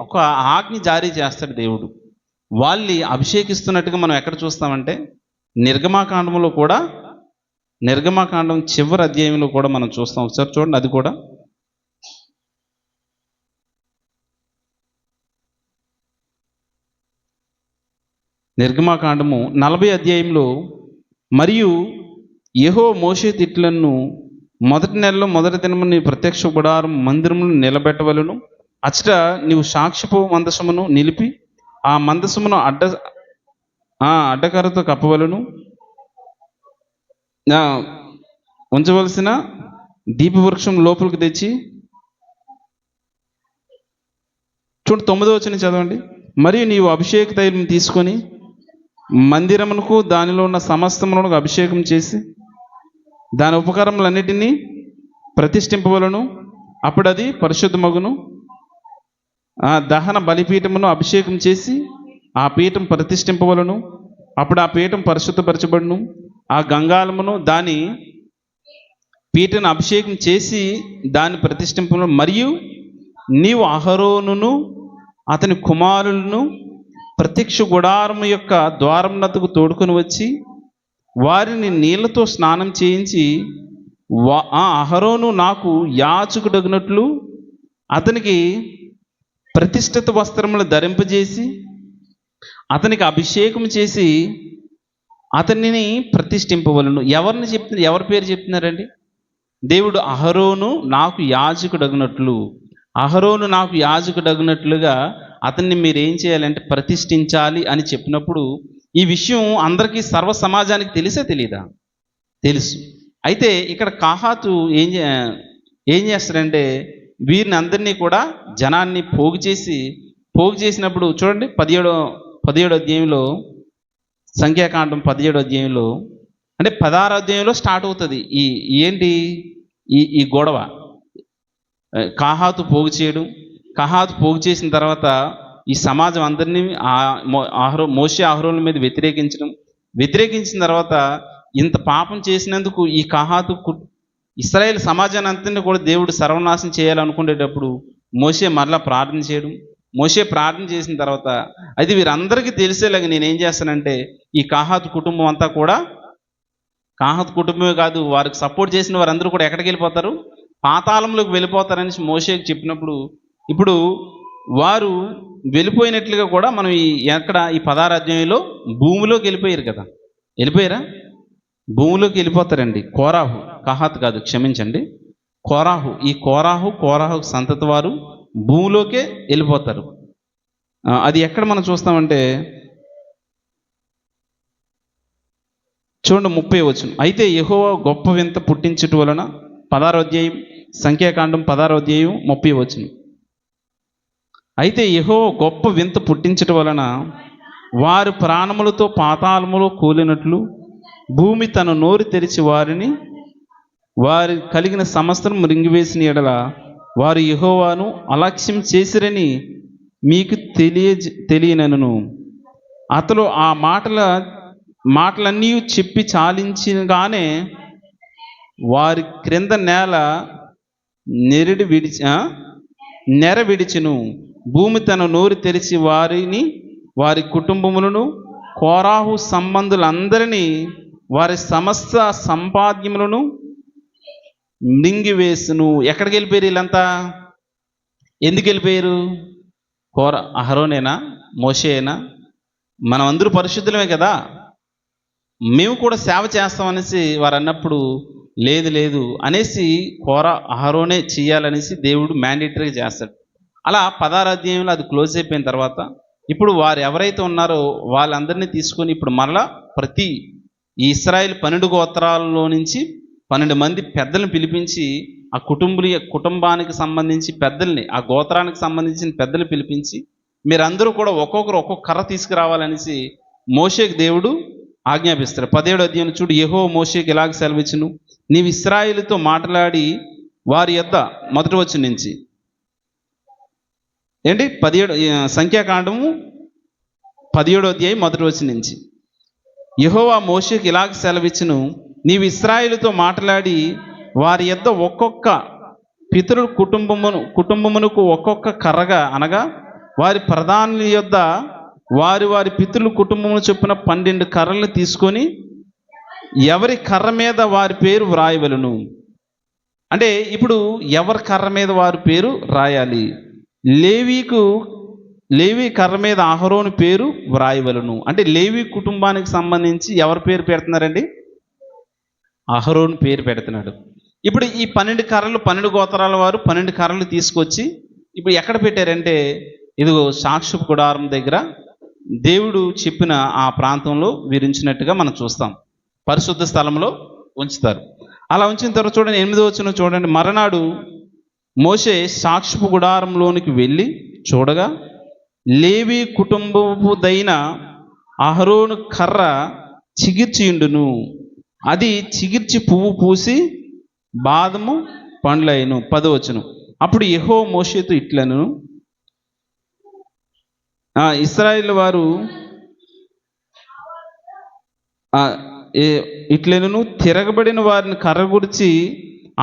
ఒక ఆజ్ఞ జారీ చేస్తాడు దేవుడు. వాళ్ళని అభిషేకిస్తున్నట్టుగా మనం ఎక్కడ చూస్తామంటే నిర్గమాకాండంలో కూడా, నిర్గమాకాండం చివరి అధ్యాయంలో కూడా మనం చూస్తాం. ఒకసారి చూడండి, అది కూడా నిర్గమాకాండము 40 అధ్యాయంలో, మరియు యెహోవా మోషే తిట్లను మొదటి నెలలో మొదటి దినము నీ ప్రత్యక్ష గుడారం మందిరమును నిలబెట్టవలను, అచ్చట నీవు సాక్ష్యపు మందసమును నిలిపి ఆ మందసమును అడ్డకర్రతో కప్పవలను, ఉంచవలసిన దీపవృక్షం లోపలికి తెచ్చి చూడు 9వ వచనం చదవండి. మరియు నీవు అభిషేక తైలం తీసుకొని మందిరమునకు దానిలో ఉన్న సమస్తమునకు అభిషేకం చేసి దాని ఉపకరణములన్నిటినీ ప్రతిష్ఠింపవలను, అప్పుడు అది పరిశుద్ధమగును. ఆ దహన బలిపీఠమును అభిషేకం చేసి ఆ పీఠం ప్రతిష్ఠింపవలను, అప్పుడు ఆ పీఠం పరిశుద్ధపరచబడును. ఆ గంగాళమును దాని పీఠను అభిషేకం చేసి దాన్ని ప్రతిష్ఠింపవలను. మరియు నీవు అహరోనును అతని కుమారులను ప్రత్యక్ష గుడారము యొక్క ద్వారమునకు తోడుకొని వచ్చి వారిని నీళ్లతో స్నానం చేయించి ఆ అహరోను నాకు యాజకుడగినట్లు అతనికి ప్రతిష్ఠిత వస్త్రములు ధరింపజేసి అతనికి అభిషేకం చేసి అతనిని ప్రతిష్ఠింపవలను. ఎవరిని చెప్తున్నారు? ఎవరి పేరు చెప్తున్నారండి? దేవుడు అహరోను నాకు యాజకుడగినట్లు, అహరోను నాకు యాజకుడగినట్లుగా అతన్ని మీరు ఏం చేయాలంటే ప్రతిష్ఠించాలి అని చెప్పినప్పుడు ఈ విషయం అందరికీ సర్వ సమాజానికి తెలిసే తెలీదా? తెలుసు. అయితే ఇక్కడ కాహాతు ఏం చేస్తాడంటే వీరిని అందరినీ కూడా జనాన్ని పోగు చేసినప్పుడు చూడండి 17వ అధ్యాయంలో, సంఖ్యాకాండం 17వ అధ్యాయంలో అంటే 16వ అధ్యాయంలో స్టార్ట్ అవుతుంది ఏంటి ఈ గొడవ. కాహాతు పోగు చేయడం, కాహాతు పోగు చేసిన తర్వాత ఈ సమాజం అందరినీ మోషే అహరోనుల మీద వ్యతిరేకించిన తర్వాత ఇంత పాపం చేసినందుకు ఈ కాహాతు ఇశ్రాయేల్ సమాజాన్ని అంతని కూడా దేవుడు సర్వనాశనం చేయాలనుకునేటప్పుడు మోషే మరలా ప్రార్థన చేయడం. మోషే ప్రార్థన చేసిన తర్వాత అది వీరందరికీ తెలిసేలాగా నేనేం చేస్తానంటే ఈ కాహాతు కుటుంబం అంతా కూడా, కాహాతు కుటుంబమే కాదు వారికి సపోర్ట్ చేసిన వారందరూ కూడా ఎక్కడికి వెళ్ళిపోతారు? పాతాళంలోకి వెళ్ళిపోతారని మోషేకి చెప్పినప్పుడు ఇప్పుడు వారు వెళ్ళిపోయినట్లుగా కూడా మనం ఈ 16వ అధ్యాయంలో భూమిలోకి వెళ్ళిపోయారు కదా. వెళ్ళిపోయారా? భూమిలోకి వెళ్ళిపోతారండి. కోరాహు, కహాత్ కాదు, క్షమించండి, కోరాహు. ఈ కోరాహు సంతతి వారు భూమిలోకే వెళ్ళిపోతారు. అది ఎక్కడ మనం చూస్తామంటే చూడండి 30వ వచనం. అయితే యెహోవా గొప్ప వింత పుట్టించుట వలన 16వ అధ్యాయం సంఖ్యాకాండం 16వ అధ్యాయం 30వ వచనం. అయితే యెహోవా గొప్ప వింత పుట్టించటం వలన వారి ప్రాణములతో పాతాళములో కూలినట్లు భూమి తన నోరు తెరిచి వారి కలిగిన సమస్తం మృంగివేసిన ఎడల వారు యెహోవాను అలక్ష్యం చేసిరని మీకు తెలియనను. అతడు ఆ మాటలన్నీ చెప్పి చాలించగానే వారి క్రింద నేల నెర విడిచెను. భూమి తన నోరు తెరిచి వారి కుటుంబములను కోరాహు సంబంధులందరినీ వారి సమస్త సంపాద్యములను మింగివేసును. ఎక్కడికి వెళ్ళిపోయారు వీళ్ళంతా? ఎందుకు వెళ్ళిపోయారు? అహరోనేనా, మోషేనా? మనం అందరూ పరిశుద్ధులమే కదా, మేము కూడా సేవ చేస్తామనేసి వారు అన్నప్పుడు లేదు అనేసి అహరోనే చేయాలనేసి దేవుడు మ్యాండేటరీగా చేస్తాడు. అలా 16వ అధ్యాయంలో అది క్లోజ్ అయిపోయిన తర్వాత ఇప్పుడు వారు ఎవరైతే ఉన్నారో వాళ్ళందరినీ తీసుకొని ఇప్పుడు మరలా ప్రతి ఈ ఇశ్రాయేలు 12 గోత్రాలలో నుంచి 12 మంది పెద్దలను పిలిపించి ఆ కుటుంబానికి సంబంధించి పెద్దల్ని, ఆ గోత్రానికి సంబంధించిన పెద్దలు పిలిపించి మీరందరూ కూడా ఒక్కొక్కరు ఒక్కొక్క కర్ర తీసుకురావాలనేసి మోషేకి దేవుడు ఆజ్ఞాపిస్తారు. 17వ అధ్యాయం చూడు, యెహోవా మోషేకి ఇలాగ సెలవిచ్చును, నీవు ఇశ్రాయేలుతో మాట్లాడి వారి యొద్ద, మొదటి వచనం నుంచి 17 సంఖ్యాకాండము 17వ అధ్యాయం మొదటి వచనం నుంచి, యెహోవా మోషేకి ఇలాగ సెలవిచ్చును, నీవు ఇశ్రాయేలుతో మాట్లాడి వారి యొద్ద ఒక్కొక్క పితరుల కుటుంబమునకు ఒక్కొక్క కర్రగా, అనగా వారి ప్రధానుల యొద్ద వారి పితరుల కుటుంబమును చొప్పున 12 కర్రలను తీసుకొని ఎవరి కర్ర మీద వారి పేరు వ్రాయవలను. అంటే ఇప్పుడు ఎవరి కర్ర మీద వారి పేరు రాయాలి? లేవి కర్ర మీద అహరోను పేరు వ్రాయవలను. అంటే లేవి కుటుంబానికి సంబంధించి ఎవరి పేరు పెడుతున్నారండి? అహరోను పేరు పెడుతున్నాడు. ఇప్పుడు ఈ 12 కర్రలు 12 గోత్రాల వారు 12 కర్రలు తీసుకొచ్చి ఇప్పుడు ఎక్కడ పెట్టారంటే ఇదిగో సాక్షపు గుడారం దగ్గర దేవుడు చెప్పిన ఆ ప్రాంతంలో విరించినట్టుగా మనం చూస్తాం. పరిశుద్ధ స్థలంలో ఉంచుతారు. అలా ఉంచిన తర్వాత చూడండి 8వ వచనం చూడండి, మరనాడు మోషే సాక్షపు గుడారంలోనికి వెళ్ళి చూడగా లేవి కుటుంబపుదైన అహరోను కర్ర చిగిర్చియుండును, అది చిగిర్చి పువ్వు పూసి బాదము పండ్లైను. 10వ వచనం, అప్పుడు యెహోవా మోషేతో ఇట్లను, ఇశ్రాయేలు వారు ఇట్లెను, తిరగబడిన వారిని కర్ర గురించి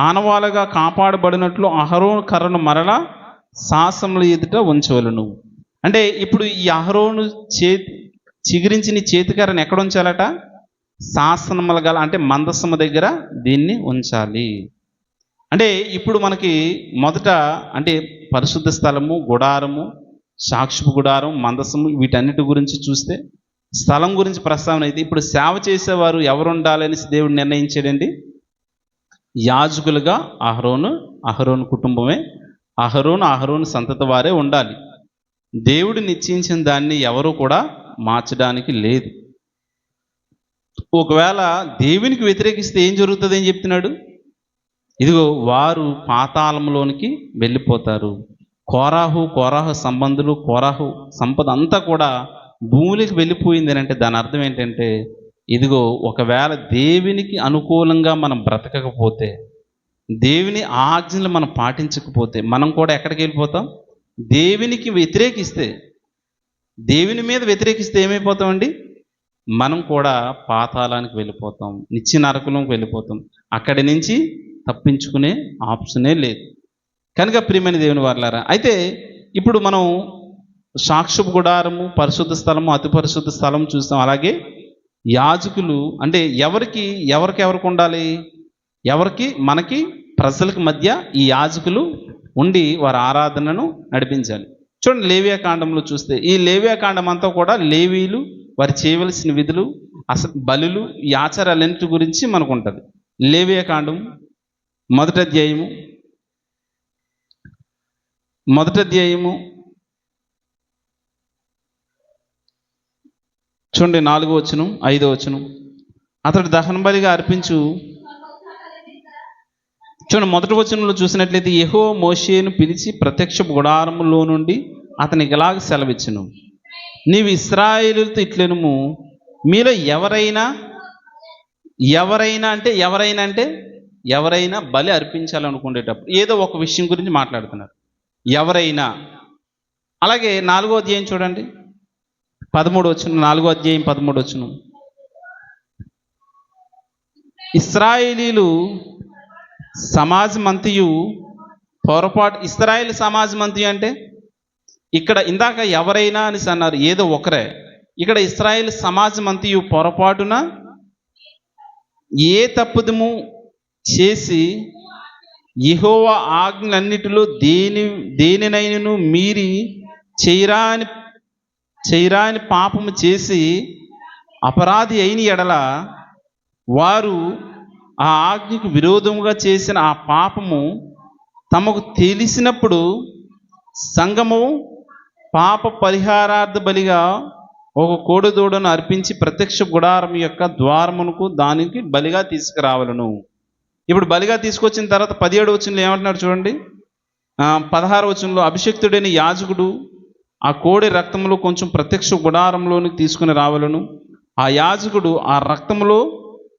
ఆనవాలుగా కాపాడబడినట్లు అహరోను కర్రను మరలా శాసనముల ఎదుట ఉంచవలను. అంటే ఇప్పుడు ఈ అహరోను చిగురించిన చేతికర్రను ఎక్కడ ఉంచాలట? శాసనముల గల, అంటే మందసము దగ్గర దీన్ని ఉంచాలి. అంటే ఇప్పుడు మనకి మొదట అంటే పరిశుద్ధ స్థలము, గుడారము, సాక్షిపు గుడారం, మందసము, వీటన్నిటి గురించి చూస్తే స్థలం గురించి ప్రస్తావన అయితే ఇప్పుడు సేవ చేసేవారు ఎవరు ఉండాలని దేవుడు నిర్ణయించాడండి? యాజకులుగా అహరోను కుటుంబమే, అహరోను సంతతి వారే ఉండాలి. దేవుడు నిశ్చయించిన దాన్ని ఎవరు కూడా మార్చడానికి లేదు. ఒకవేళ దేవునికి వ్యతిరేకిస్తే ఏం జరుగుతుంది అని చెప్తున్నాడు? ఇదిగో వారు పాతాళంలోనికి వెళ్ళిపోతారు. కోరాహు సంబంధులు, కోరాహు సంపద అంతా కూడా భూమిలోకి వెళ్ళిపోయింది అని అంటే దాని అర్థం ఏంటంటే ఇదిగో ఒకవేళ దేవునికి అనుకూలంగా మనం బ్రతకకపోతే, దేవుని ఆజ్ఞలు మనం పాటించకపోతే మనం కూడా ఎక్కడికి వెళ్ళిపోతాం? దేవునికి వ్యతిరేకిస్తే, దేవుని మీద వ్యతిరేకిస్తే ఏమైపోతామండి? మనం కూడా పాతాళానికి వెళ్ళిపోతాం, నిత్య నరకంలోకి వెళ్ళిపోతాం. అక్కడి నుంచి తప్పించుకునే ఆప్షనే లేదు. కనుక ప్రియమైన దేవుని వారలారా, అయితే ఇప్పుడు మనం సాక్షపు గుడారము, పరిశుద్ధ స్థలము, అతి పరిశుద్ధ స్థలం చూస్తాం. అలాగే యాజకులు అంటే ఎవరికి ఉండాలి? మనకి ప్రజలకు మధ్య ఈ యాజకులు ఉండి వారి ఆరాధనను నడిపించాలి. చూడండి లేవియా కాండంలో చూస్తే ఈ లేవియా కాండం అంతా కూడా లేవీలు వారు చేయవలసిన విధులు, అసలు బలులు, ఈ ఆచారాలన్నిటి గురించి మనకు ఉంటుంది. లేవియా కాండం మొదటి అధ్యాయము చూడండి 4వ వచనం 5వ వచనం, అతడు దహన బలిగా అర్పించు. చూడండి మొదటి వచనంలో చూసినట్లయితే యెహోవా మోషేను పిలిచి ప్రత్యక్ష గుడారములో నుండి అతనికి ఇలాగ సెలవిచ్చును, నీవు ఇశ్రాయేలుతో ఇట్లెనుము, మీలో ఎవరైనా బలి అర్పించాలనుకునేటప్పుడు ఏదో ఒక విషయం గురించి మాట్లాడుతున్నారు. ఎవరైనా. అలాగే 4వ అధ్యాయం చూడండి, 13 వచనం, 4వ అధ్యాయం 13 వచనం. ఇశ్రాయేలీలు సమాజమంతయు పొరపాటు. ఇశ్రాయేల్ సమాజమంతయు అంటే ఇక్కడ ఇందాక ఎవరైనా అని అన్నారు, ఏదో ఒకరే. ఇక్కడ ఇశ్రాయేల్ సమాజమంతయు పొరపాటున ఏ తప్పుదము చేసి యెహోవా ఆజ్ఞలన్నిటిలో దేనినైనను మీరి చేయరాని పాపము చేసి అపరాధి అయిన ఎడల వారు ఆ ఆజ్ఞకు విరోధముగా చేసిన ఆ పాపము తమకు తెలిసినప్పుడు సంఘము పాప పరిహారార్థ బలిగా ఒక కోడెదూడను అర్పించి ప్రత్యక్ష గుడారం యొక్క ద్వారమునకు దానికి బలిగా తీసుకురావలను. ఇప్పుడు బలిగా తీసుకొచ్చిన తర్వాత 17వ వచనంలో ఏమంటున్నారు చూడండి, 16వ వచనంలో, అభిషిక్తుడైన యాజకుడు ఆ కోడి రక్తములో కొంచెం ప్రత్యక్ష గుడారంలోనికి తీసుకుని రావలను. ఆ యాజకుడు ఆ రక్తములో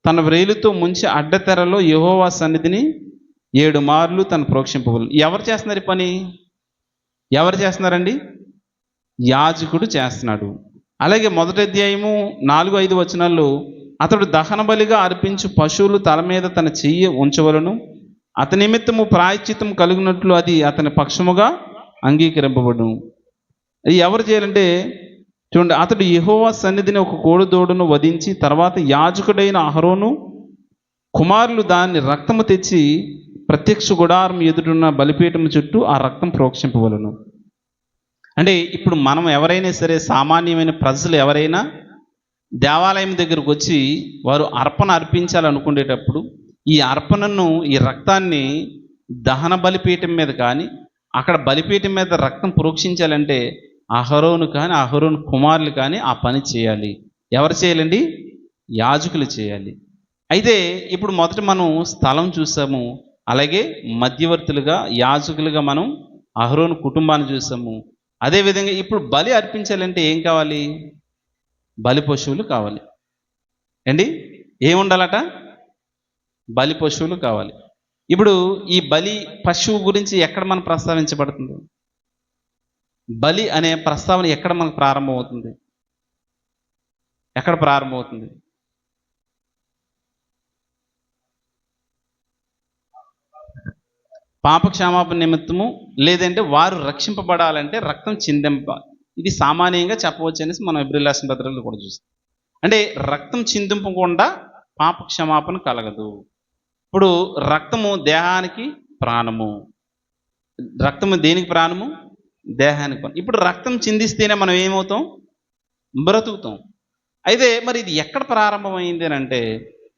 తన వ్రేలుతో ముంచి అడ్డతెరలో యెహోవా సన్నిధిని 7 మార్లు తను ప్రోక్షింపవలను. ఎవరు చేస్తున్నారు ఈ పని? ఎవరు చేస్తున్నారండి? యాజకుడు చేస్తున్నాడు. అలాగే 1వ అధ్యాయము 4-5 వచనాల్లో, అతడు దహన బలిగా అర్పించు పశువులు తల మీద తన చెయ్యి ఉంచవలను. అతని నిమిత్తము ప్రాయశ్చిత్తం కలిగినట్లు అది అతని పక్షముగా అంగీకరింపబడును. అది ఎవరు చేయాలంటే చూడండి, అతడు యెహోవా సన్నిధిని ఒక కోడెదూడను వధించి తర్వాత యాజకుడైన అహరోను కుమారులు దాన్ని రక్తము తెచ్చి ప్రత్యక్ష గుడారం ఎదురున్న బలిపీఠము చుట్టూ ఆ రక్తం ప్రోక్షింపవలను. అంటే ఇప్పుడు మనం ఎవరైనా సరే, సామాన్యమైన ప్రజలు ఎవరైనా దేవాలయం దగ్గరకు వచ్చి వారు అర్పణ అర్పించాలనుకునేటప్పుడు ఈ అర్పణను, ఈ రక్తాన్ని దహన బలిపీఠం మీద కానీ అక్కడ బలిపీఠం మీద రక్తం ప్రోక్షించాలంటే అహరోను కానీ అహరోను కుమారులు కానీ ఆ పని చేయాలి. ఎవరు చేయాలండి? యాజకులు చేయాలి. అయితే ఇప్పుడు మొదట మనం స్థలం చూసాము, అలాగే మధ్యవర్తులుగా యాజకులుగా మనం అహరోను కుటుంబాన్ని చూసాము. అదేవిధంగా ఇప్పుడు బలి అర్పించాలంటే ఏం కావాలి? బలి పశువులు కావాలి అండి. ఏముండాలట? బలి పశువులు కావాలి. ఇప్పుడు ఈ బలి పశువు గురించి ఎక్కడ మనం ప్రస్తావించబడుతుంది? బలి అనే ప్రస్తావన ఎక్కడ మనకు ప్రారంభమవుతుంది? ఎక్కడ ప్రారంభమవుతుంది? పాపక్షమాపణ నిమిత్తము, లేదంటే వారు రక్షింపబడాలంటే రక్తం చిందింప. ఇది సామాన్యంగా చెప్పవచ్చు అనేసి మనం హెబ్రీయుల రాసిన పత్రికలో కూడా చూస్తాం. అంటే రక్తం చిందింపకుండా పాప క్షమాపణ కలగదు. ఇప్పుడు రక్తము దేహానికి ప్రాణము. రక్తము దేనికి ప్రాణము? దేహానికి ప్రాణం. ఇప్పుడు రక్తం చిందిస్తేనే మనం ఏమవుతాం? బ్రతుకుతాం. అయితే మరి ఇది ఎక్కడ ప్రారంభమైంది అని అంటే,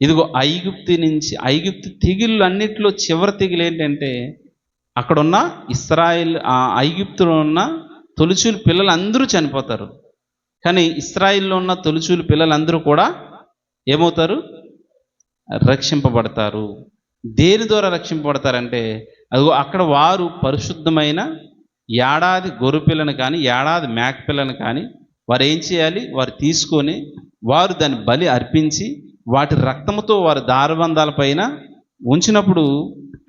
ఇదిగో ఐగుప్తు తెగుళ్ళు అన్నిట్లో చివరి తెగులు ఏంటంటే, అక్కడున్న ఇశ్రాయేల్, ఐగుప్తులో ఉన్న తొలిచూలు పిల్లలు అందరూ చనిపోతారు. కానీ ఇశ్రాయేల్లో ఉన్న తొలిచూలు పిల్లలందరూ కూడా ఏమవుతారు? రక్షింపబడతారు. దేని ద్వారా రక్షింపబడతారంటే, అదిగో అక్కడ వారు పరిశుద్ధమైన ఏడాది గొర్రె పిల్లను కానీ ఏడాది మేక పిల్లను కానీ వారు ఏం చేయాలి? వారు తీసుకొని వారు దాన్ని బలి అర్పించి వాటి రక్తముతో వారు దారబంధాల పైన ఉంచినప్పుడు,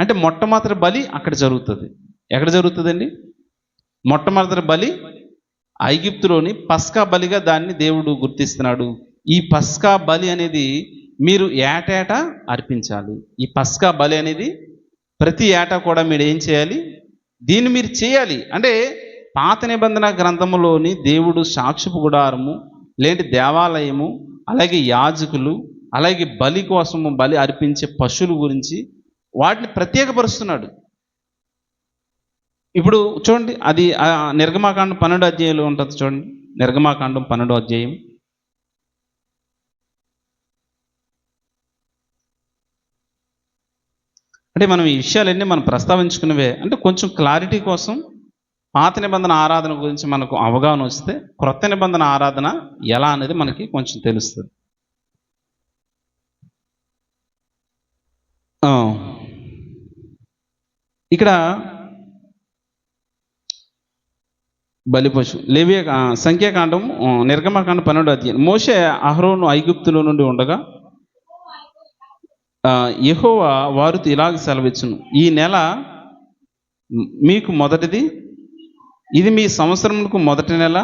అంటే మొట్టమొదటి బలి అక్కడ జరుగుతుంది. ఎక్కడ జరుగుతుందండి? మొట్టమొదటి బలి ఐగుప్తులోని పస్కా బలిగా దాన్ని దేవుడు గుర్తిస్తున్నాడు. ఈ పస్కా బలి అనేది మీరు ఏటేటా అర్పించాలి. ఈ పస్కా బలి అనేది ప్రతి ఏటా కూడా మీరు ఏం చేయాలి? దీన్ని మీరు చేయాలి. అంటే పాత నిబంధన గ్రంథములోని దేవుడు సాక్షిపు గుడారము, లేదంటే దేవాలయము, అలాగే యాజకులు, అలాగే బలి కోసము బలి అర్పించే పశువుల గురించి వాటిని ప్రత్యేకపరుస్తున్నాడు. ఇప్పుడు చూడండి, అది నిర్గమాకాండం 12వ అధ్యాయంలో ఉంటుంది. చూడండి, నిర్గమాకాండం 12వ అధ్యాయం. అంటే మనం ఈ విషయాలన్నీ మనం ప్రస్తావించుకున్నవే. అంటే కొంచెం క్లారిటీ కోసం పాత నిబంధన ఆరాధన గురించి మనకు అవగాహన వస్తే క్రొత్త నిబంధన ఆరాధన ఎలా అనేది మనకి కొంచెం తెలుస్తుంది. ఇక్కడ బలి పశువు. సంఖ్యాకాండం, నిర్గమకాండం 12వ అధ్యాయం. మోషే అహరోను ఐగుప్తులో నుండి ఉండగా యెహోవా వారితో ఇలాగ సెలవిచ్చును, ఈ నెల మీకు మొదటిది, ఇది మీ సంవత్సరములకు మొదటి నెల.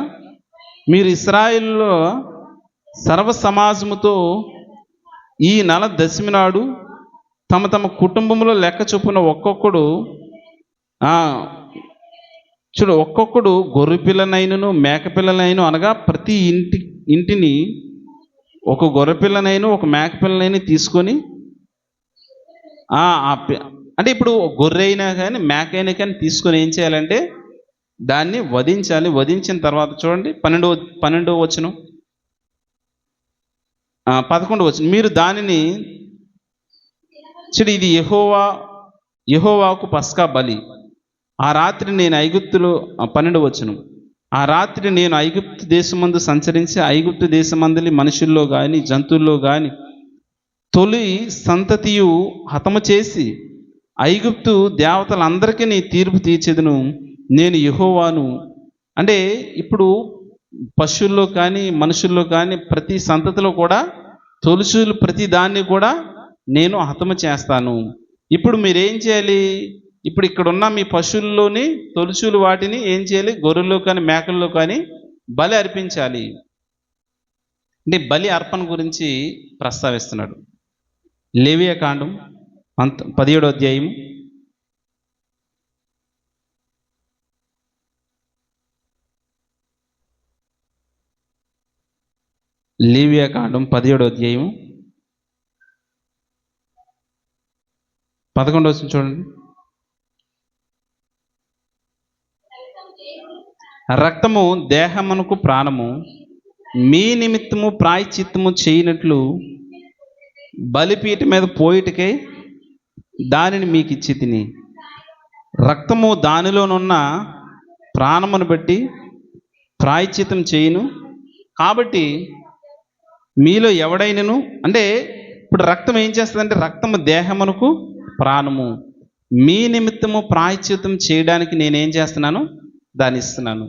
మీరు ఇశ్రాయేలులో సర్వ సమాజముతో ఈ నెల దశమి నాడు తమ తమ కుటుంబంలో లెక్క చొప్పున ఒక్కొక్కడు గొర్రె పిల్లనైనను మేక పిల్లనైను, అనగా ప్రతి ఇంటిని ఒక గొర్రె పిల్లనైను ఒక మేక పిల్లనైనా తీసుకొని, అంటే ఇప్పుడు గొర్రె అయినా కానీ మేక అయినా కానీ తీసుకొని ఏం చేయాలంటే దాన్ని వధించాలి. వధించిన తర్వాత చూడండి 12వ వచనం, 11వ వచనం, మీరు దానిని చూడు, ఇది యెహోవాకు పస్కా బలి. ఆ రాత్రి నేను ఐగుప్తులో 12వ వచనం, ఆ రాత్రి నేను ఐగుప్తు దేశమందు సంచరించి ఐగుప్తు దేశమందలి మనుషుల్లో కానీ జంతువుల్లో కానీ తొలి సంతతియు హతము చేసి ఐగుప్తు దేవతలందరికీ నీ తీర్పు తీర్చెదను, నేను యెహోవాను. అంటే ఇప్పుడు పశువుల్లో కానీ మనుషుల్లో కానీ ప్రతి సంతతిలో కూడా తొలుచూలు ప్రతి దాన్ని కూడా నేను హతము చేస్తాను. ఇప్పుడు మీరేం చేయాలి? ఇప్పుడు ఇక్కడ ఉన్న మీ పశువుల్లోని తొలుచూలు వాటిని ఏం చేయాలి? గొర్రెల్లో కానీ మేకల్లో కానీ బలి అర్పించాలి. అంటే బలి అర్పణ గురించి ప్రస్తావిస్తున్నాడు. లేవియాకాండం 17వ అధ్యాయం, లేవియాకాండం 17వ అధ్యాయం 11వ వచనం చూడండి. రక్తము దేహమునకు ప్రాణము, మీ నిమిత్తము ప్రాయశ్చిత్తము చేయనట్లు బలిపీఠ మీద పోయిటకై దానిని మీకు ఇచ్చి తిని, రక్తము దానిలోనున్న ప్రాణమును బట్టి ప్రాయశ్చిత్తం చేయును. కాబట్టి మీలో ఎవడైనను, అంటే ఇప్పుడు రక్తం ఏం చేస్తుందంటే రక్తము దేహమునకు ప్రాణము, మీ నిమిత్తము ప్రాయశ్చిత్తం చేయడానికి నేనేం చేస్తున్నాను? దాన్ని ఇస్తున్నాను.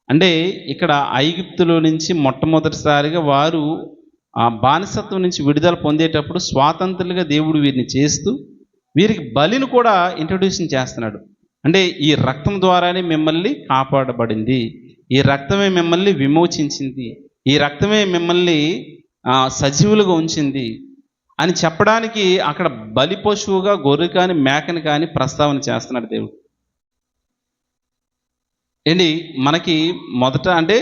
అంటే ఇక్కడ ఐగుప్తులో నుంచి మొట్టమొదటిసారిగా వారు ఆ బానిసత్వం నుంచి విడుదల పొందేటప్పుడు స్వాతంత్రులుగా దేవుడు వీరిని చేస్తూ వీరికి బలిని కూడా ఇంట్రడ్యూషన్ చేస్తున్నాడు. అంటే ఈ రక్తం ద్వారానే మిమ్మల్ని కాపాడబడింది, ఈ రక్తమే మిమ్మల్ని విమోచించింది, ఈ రక్తమే మిమ్మల్ని సజీవులుగా ఉంచింది అని చెప్పడానికి అక్కడ బలి పశువుగా గొర్రె కానీ మేకని కానీ ప్రస్తావన చేస్తున్నాడు దేవుడు. ఏంటి మనకి మొదట అంటే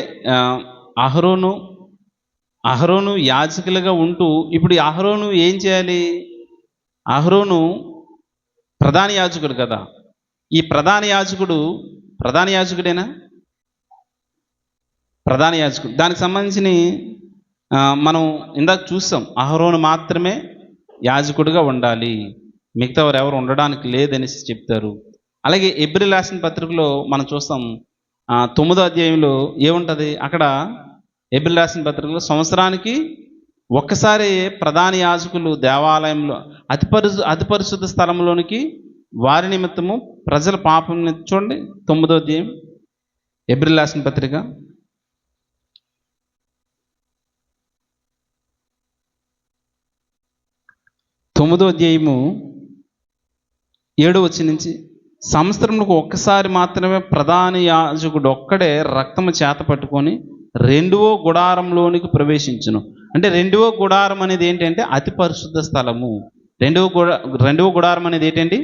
అహరోను యాజకులుగా ఉంటూ, ఇప్పుడు అహరోను ఏం చేయాలి? అహరోను ప్రధాన యాజకుడు కదా. ఈ ప్రధాన యాజకుడేనా? ప్రధాన యాజకుడు. దానికి సంబంధించిన మనం ఇందాక చూసాం, అహరోను మాత్రమే యాజకుడిగా ఉండాలి, మిగతా వారు ఎవరు ఉండడానికి లేదనేసి చెప్తారు. అలాగే హెబ్రీయులకు రాసిన పత్రికలో మనం చూస్తాం 9వ అధ్యాయంలో ఏముంటుంది అక్కడ? హెబ్రీయులకు రాసిన పత్రికలో సంవత్సరానికి ఒక్కసారి ప్రధాన యాజకులు దేవాలయంలో అతి పరిశుద్ధ స్థలంలోనికి వారి నిమిత్తము ప్రజల పాపం, చూడండి 9వ అధ్యాయం హెబ్రీయులకు రాసిన పత్రిక 9వ అధ్యాయము 7వ వచనం నుంచి, సంవత్సరంలో ఒక్కసారి మాత్రమే ప్రధాన యాజకుడు ఒక్కడే రక్తము చేత పట్టుకొని 2వ గుడారంలోనికి ప్రవేశించును. అంటే 2వ గుడారం అనేది ఏంటంటే అతి పరిశుద్ధ స్థలము. 2వ గుడారం అనేది ఏంటండి?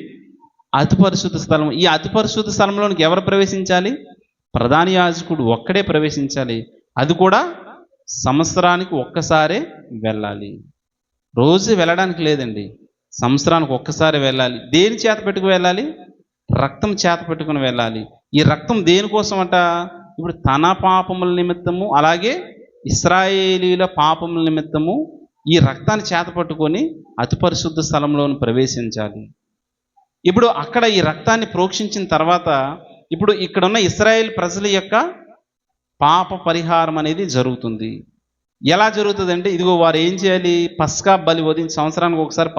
అతి పరిశుద్ధ స్థలము. ఈ అతి పరిశుద్ధ స్థలంలోనికి ఎవరు ప్రవేశించాలి? ప్రధాన యాజకుడు ఒక్కడే ప్రవేశించాలి. అది కూడా సంవత్సరానికి ఒక్కసారే వెళ్ళాలి. రోజు వెళ్ళడానికి లేదండి, సంవత్సరానికి ఒక్కసారి వెళ్ళాలి. దేని చేత పెట్టుకు వెళ్ళాలి? రక్తం చేత పెట్టుకుని వెళ్ళాలి. ఈ రక్తం దేనికోసం అంట? ఇప్పుడు తన పాపముల నిమిత్తము అలాగే ఇశ్రాయేలీల పాపముల నిమిత్తము ఈ రక్తాన్ని చేత పట్టుకొని అతి పరిశుద్ధ స్థలంలోని ప్రవేశించాలి. ఇప్పుడు అక్కడ ఈ రక్తాన్ని ప్రోక్షించిన తర్వాత ఇప్పుడు ఇక్కడున్న ఇశ్రాయేల్ ప్రజల యొక్క పాప పరిహారం అనేది జరుగుతుంది. ఎలా జరుగుతుందంటే, ఇదిగో వారు ఏం చేయాలి? పస్కా బలి సంవత్సరానికి ఒకసారి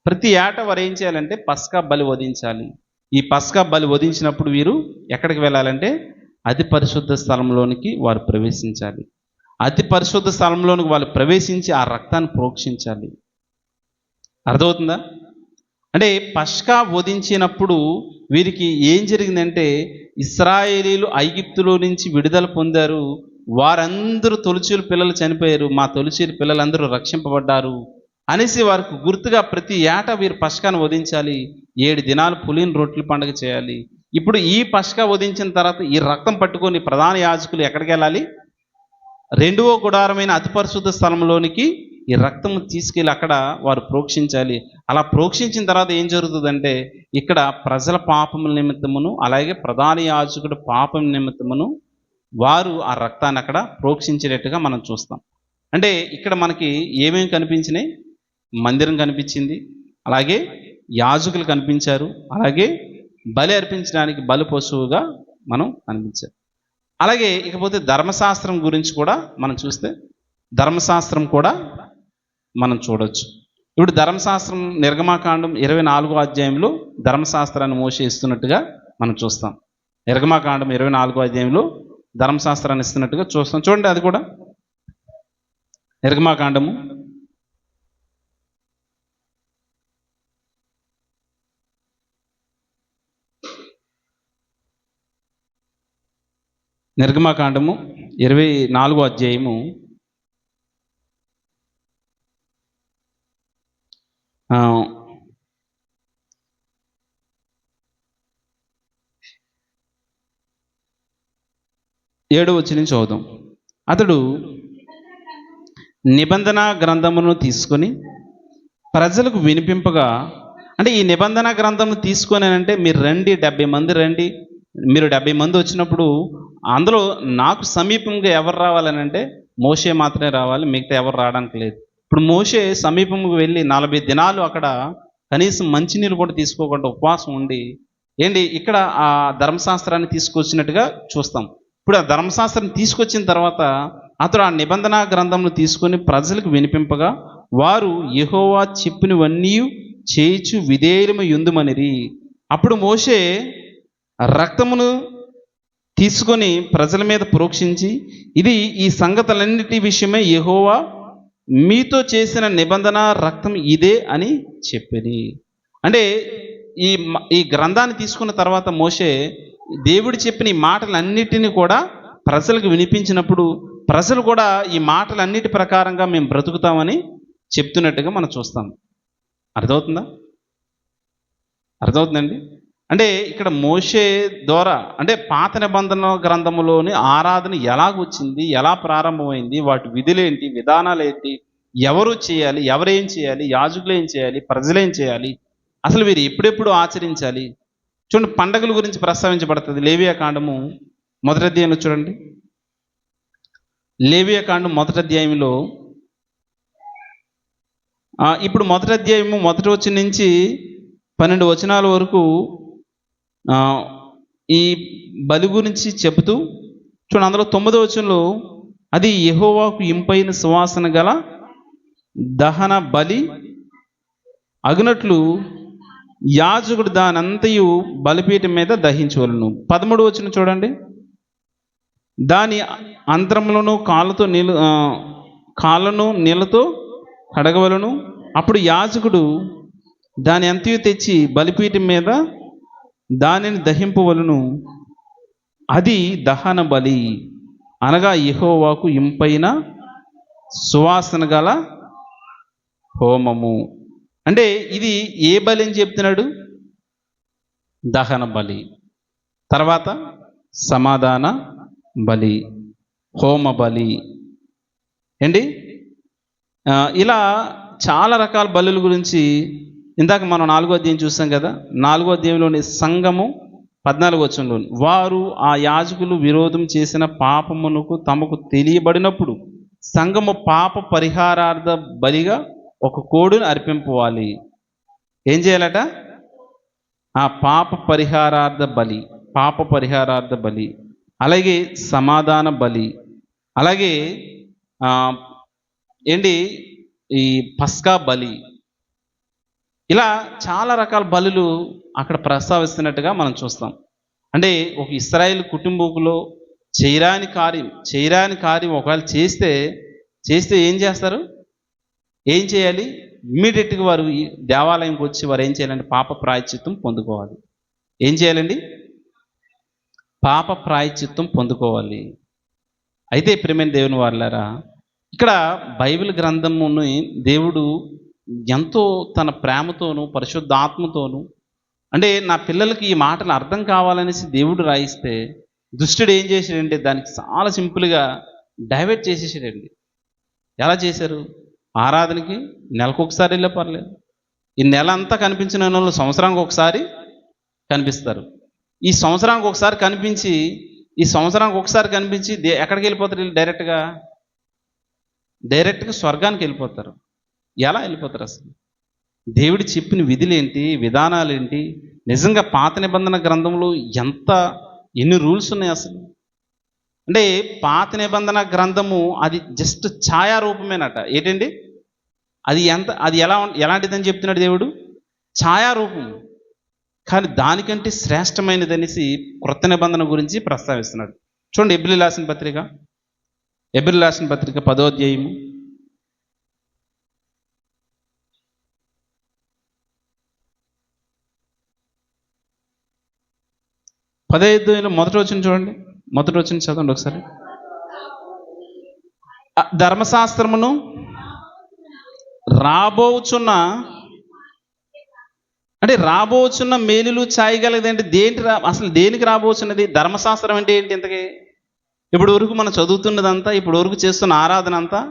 ప్రతి ఏటా వారు ఏం చేయాలంటే పస్కా బలి వధించాలి. ఈ పస్కా బలి వధించినప్పుడు వీరు ఎక్కడికి వెళ్ళాలంటే అతి పరిశుద్ధ స్థలంలోనికి వారు ప్రవేశించాలి. అతి పరిశుద్ధ స్థలంలోనికి వాళ్ళు ప్రవేశించి ఆ రక్తాన్ని ప్రోక్షించాలి. అర్థమవుతుందా? అంటే పస్కా వధించినప్పుడు వీరికి ఏం జరిగిందంటే, ఇశ్రాయేలీలు ఐగుప్తులో నుంచి విడుదల పొందారు. వారందరూ తొలిచూలు పిల్లలు చనిపోయారు, మా తొలిచూలు పిల్లలందరూ రక్షింపబడ్డారు అనేసి వారికి గుర్తుగా ప్రతి ఏటా వీరు పస్కాను వధించాలి. 7 దినాలు పులిని రొట్టెల పండుగ చేయాలి. ఇప్పుడు ఈ పస్కా వధించిన తర్వాత ఈ రక్తం పట్టుకొని ప్రధాన యాజకులు ఎక్కడికి వెళ్ళాలి? రెండవ గుడారమైన అతి పరిశుద్ధ స్థలంలోనికి ఈ రక్తము తీసుకెళ్ళి అక్కడ వారు ప్రోక్షించాలి. అలా ప్రోక్షించిన తర్వాత ఏం జరుగుతుందంటే, ఇక్కడ ప్రజల పాపముల నిమిత్తమును అలాగే ప్రధాన యాజకుడు పాపం నిమిత్తమును వారు ఆ రక్తాన్ని అక్కడ ప్రోక్షించేటట్టుగా మనం చూస్తాం. అంటే ఇక్కడ మనకి ఏమేమి కనిపించినాయి? మందిరం కనిపించింది, అలాగే యాజకులు కనిపించారు, అలాగే బలి అర్పించడానికి బలి పశువుగా మనం కనిపించారు. అలాగే ఇకపోతే ధర్మశాస్త్రం గురించి కూడా మనం చూస్తే, ధర్మశాస్త్రం కూడా మనం చూడొచ్చు. ఇప్పుడు ధర్మశాస్త్రం నిర్గమాకాండం 24వ అధ్యాయంలో ధర్మశాస్త్రాన్ని మోషే ఇస్తున్నట్టుగా మనం చూస్తాం. నిర్గమాకాండం 24వ అధ్యాయంలో ధర్మశాస్త్రాన్ని ఇస్తున్నట్టుగా చూస్తాం. చూడండి, అది కూడా నిర్గమాకాండము 24వ అధ్యాయము 7వ వచనం చదువుదాం. అతడు నిబంధన గ్రంథమును తీసుకొని ప్రజలకు వినిపింపగా, అంటే ఈ నిబంధన గ్రంథమును తీసుకొని అంటే మీరు రండి, 70 మంది రండి, మీరు 70 మంది వచ్చినప్పుడు అందులో నాకు సమీపంగా ఎవరు రావాలని అంటే మోషే మాత్రమే రావాలి, మిగతా ఎవరు రావడానికి లేదు. ఇప్పుడు మోషే సమీపంగా వెళ్ళి 40 దినాలు అక్కడ కనీసం మంచినీళ్ళు కూడా తీసుకోకుండా ఉపవాసం ఉండి ఇక్కడ ఆ ధర్మశాస్త్రాన్ని తీసుకొచ్చినట్టుగా చూస్తాం. ఇప్పుడు ఆ ధర్మశాస్త్రం తీసుకొచ్చిన తర్వాత అతడు ఆ నిబంధన గ్రంథంను తీసుకొని ప్రజలకు వినిపింపగా, వారు యెహోవా చెప్పినవన్నీ చేయిచు విధేయులమై యుందుమనిరి. అప్పుడు మోషే రక్తమును తీసుకొని ప్రజల మీద ప్రోక్షించి, ఇది ఈ సంగతులన్నిటి విషయమై యెహోవా మీతో చేసిన నిబంధన రక్తం ఇదే అని చెప్పింది. అంటే ఈ గ్రంథాన్ని తీసుకున్న తర్వాత మోషే దేవుడు చెప్పిన ఈ మాటలన్నిటినీ కూడా ప్రజలకు వినిపించినప్పుడు ప్రజలు కూడా ఈ మాటలన్నిటి ప్రకారంగా మేము బ్రతుకుతామని చెప్తున్నట్టుగా మనం చూస్తాం. అర్థమవుతుందా? అర్థమవుతుందండి? అంటే ఇక్కడ మోషే ద్వారా, అంటే పాత నిబంధన గ్రంథములోని ఆరాధన ఎలాగొచ్చింది, ఎలా ప్రారంభమైంది, వాటి విధులేంటి, విధానాలేంటి, ఎవరు చేయాలి, ఎవరేం చేయాలి, యాజకులు ఏం చేయాలి, ప్రజలేం చేయాలి, అసలు వీరు ఎప్పుడెప్పుడు ఆచరించాలి. చూడండి, పండగల గురించి ప్రస్తావించబడుతుంది. లేవియాకాండము 1వ అధ్యాయంలో చూడండి. లేవియాకాండం 1వ అధ్యాయంలో ఇప్పుడు 1వ అధ్యాయము 1వ వచనం నుంచి 12 వచనాల వరకు ఈ బలి గురించి చెబుతూ చూడండి. అందులో 9వ వచనంలో అది యెహోవాకు ఇంపైన సువాసన గల దహన బలి అగునట్లు యాజకుడు దానంతయు బలిపీఠం మీద దహించవలను. 13వ వచనం చూడండి. దాని అంతరములను కాళ్ళను నీళ్ళతో కడగవలను. అప్పుడు యాజకుడు దాని అంతయు తెచ్చి బలిపీఠం మీద దానిని దహింపవలను. అది దహన బలి, అనగా యెహోవాకు ఇంపైన సువాసన గల హోమము. అంటే ఇది ఏ బలి అని చెప్తున్నాడు? దహన బలి, తర్వాత సమాధాన బలి, హోమ బలి. ఇలా చాలా రకాల బలుల గురించి ఇందాక మనం 4వ అధ్యాయం చూసాం కదా. 4వ అధ్యాయంలోని సంఘము 14వ వచనంలో, వారు ఆ యాజకులు విరోధం చేసిన పాపమునకు తమకు తెలియబడినప్పుడు సంఘము పాప పరిహారార్థ బలిగా ఒక కోడును అర్పింపవాలి. ఏం చేయాలట? ఆ పాప పరిహారార్థ బలి, అలాగే సమాధాన బలి, అలాగే ఈ పస్కా బలి. ఇలా చాలా రకాల బలులు అక్కడ ప్రస్తావిస్తున్నట్టుగా మనం చూస్తాం. అంటే ఒక ఇశ్రాయేల్ కుటుంబంలో చేయరాని కార్యం ఒకవేళ చేస్తే ఏం చేస్తారు? ఏం చేయాలి? ఇమ్మీడియట్గా వారు ఈ దేవాలయంకి వచ్చి వారు ఏం చేయాలంటే పాప ప్రాయశ్చిత్తం పొందుకోవాలి. ఏం చేయాలండి? పాప ప్రాయశ్చిత్తం పొందుకోవాలి. అయితే ప్రియమైన దేవుని వారలారా, ఇక్కడ బైబిల్ గ్రంథముని దేవుడు ఎంతో తన ప్రేమతోనూ పరిశుద్ధాత్మతోనూ, అంటే నా పిల్లలకి ఈ మాటలు అర్థం కావాలనేసి దేవుడు రాయిస్తే, దుష్టుడు ఏం చేశాడంటే దానికి చాలా సింపుల్గా డైవర్ట్ చేసేసాడండి. ఎలా చేశారు? ఆరాధనకి నెలకొకసారి వెళ్ళే పర్లేదు. ఈ నెల అంతా కనిపించిన వాళ్ళు సంవత్సరానికి ఒకసారి కనిపిస్తారు. ఈ సంవత్సరానికి ఒకసారి కనిపించి ఎక్కడికి వెళ్ళిపోతారు? వీళ్ళు డైరెక్ట్గా స్వర్గానికి వెళ్ళిపోతారు. ఎలా వెళ్ళిపోతారు అసలు? దేవుడు చెప్పిన విధులేంటి, విధానాలేంటి? నిజంగా పాత నిబంధన గ్రంథంలో ఎన్ని రూల్స్ ఉన్నాయి అసలు? అంటే పాత నిబంధన గ్రంథము అది జస్ట్ ఛాయారూపమేనట. ఏంటండి అది ఎలాంటిదని చెప్తున్నాడు దేవుడు? ఛాయారూపం. కానీ దానికంటే శ్రేష్టమైనదనేసి క్రొత్త నిబంధన గురించి ప్రస్తావిస్తున్నాడు. చూడండి, ఎబ్రిల్ రాసిన పత్రిక 10వ అధ్యాయము 15 మొదటి వచనం చూడండి. మొదటి వచనం చదవండి ఒకసారి. ధర్మశాస్త్రమును రాబోచున్న మేలులు చాయగలదు అంటే అసలు దేనికి రాబోచున్నది? ధర్మశాస్త్రం అంటే ఏంటి? ఇంతకీ ఇప్పుడు వరకు మనం చదువుతున్నదంతా, ఇప్పుడు వరకు చేస్తున్న ఆరాధన అంతా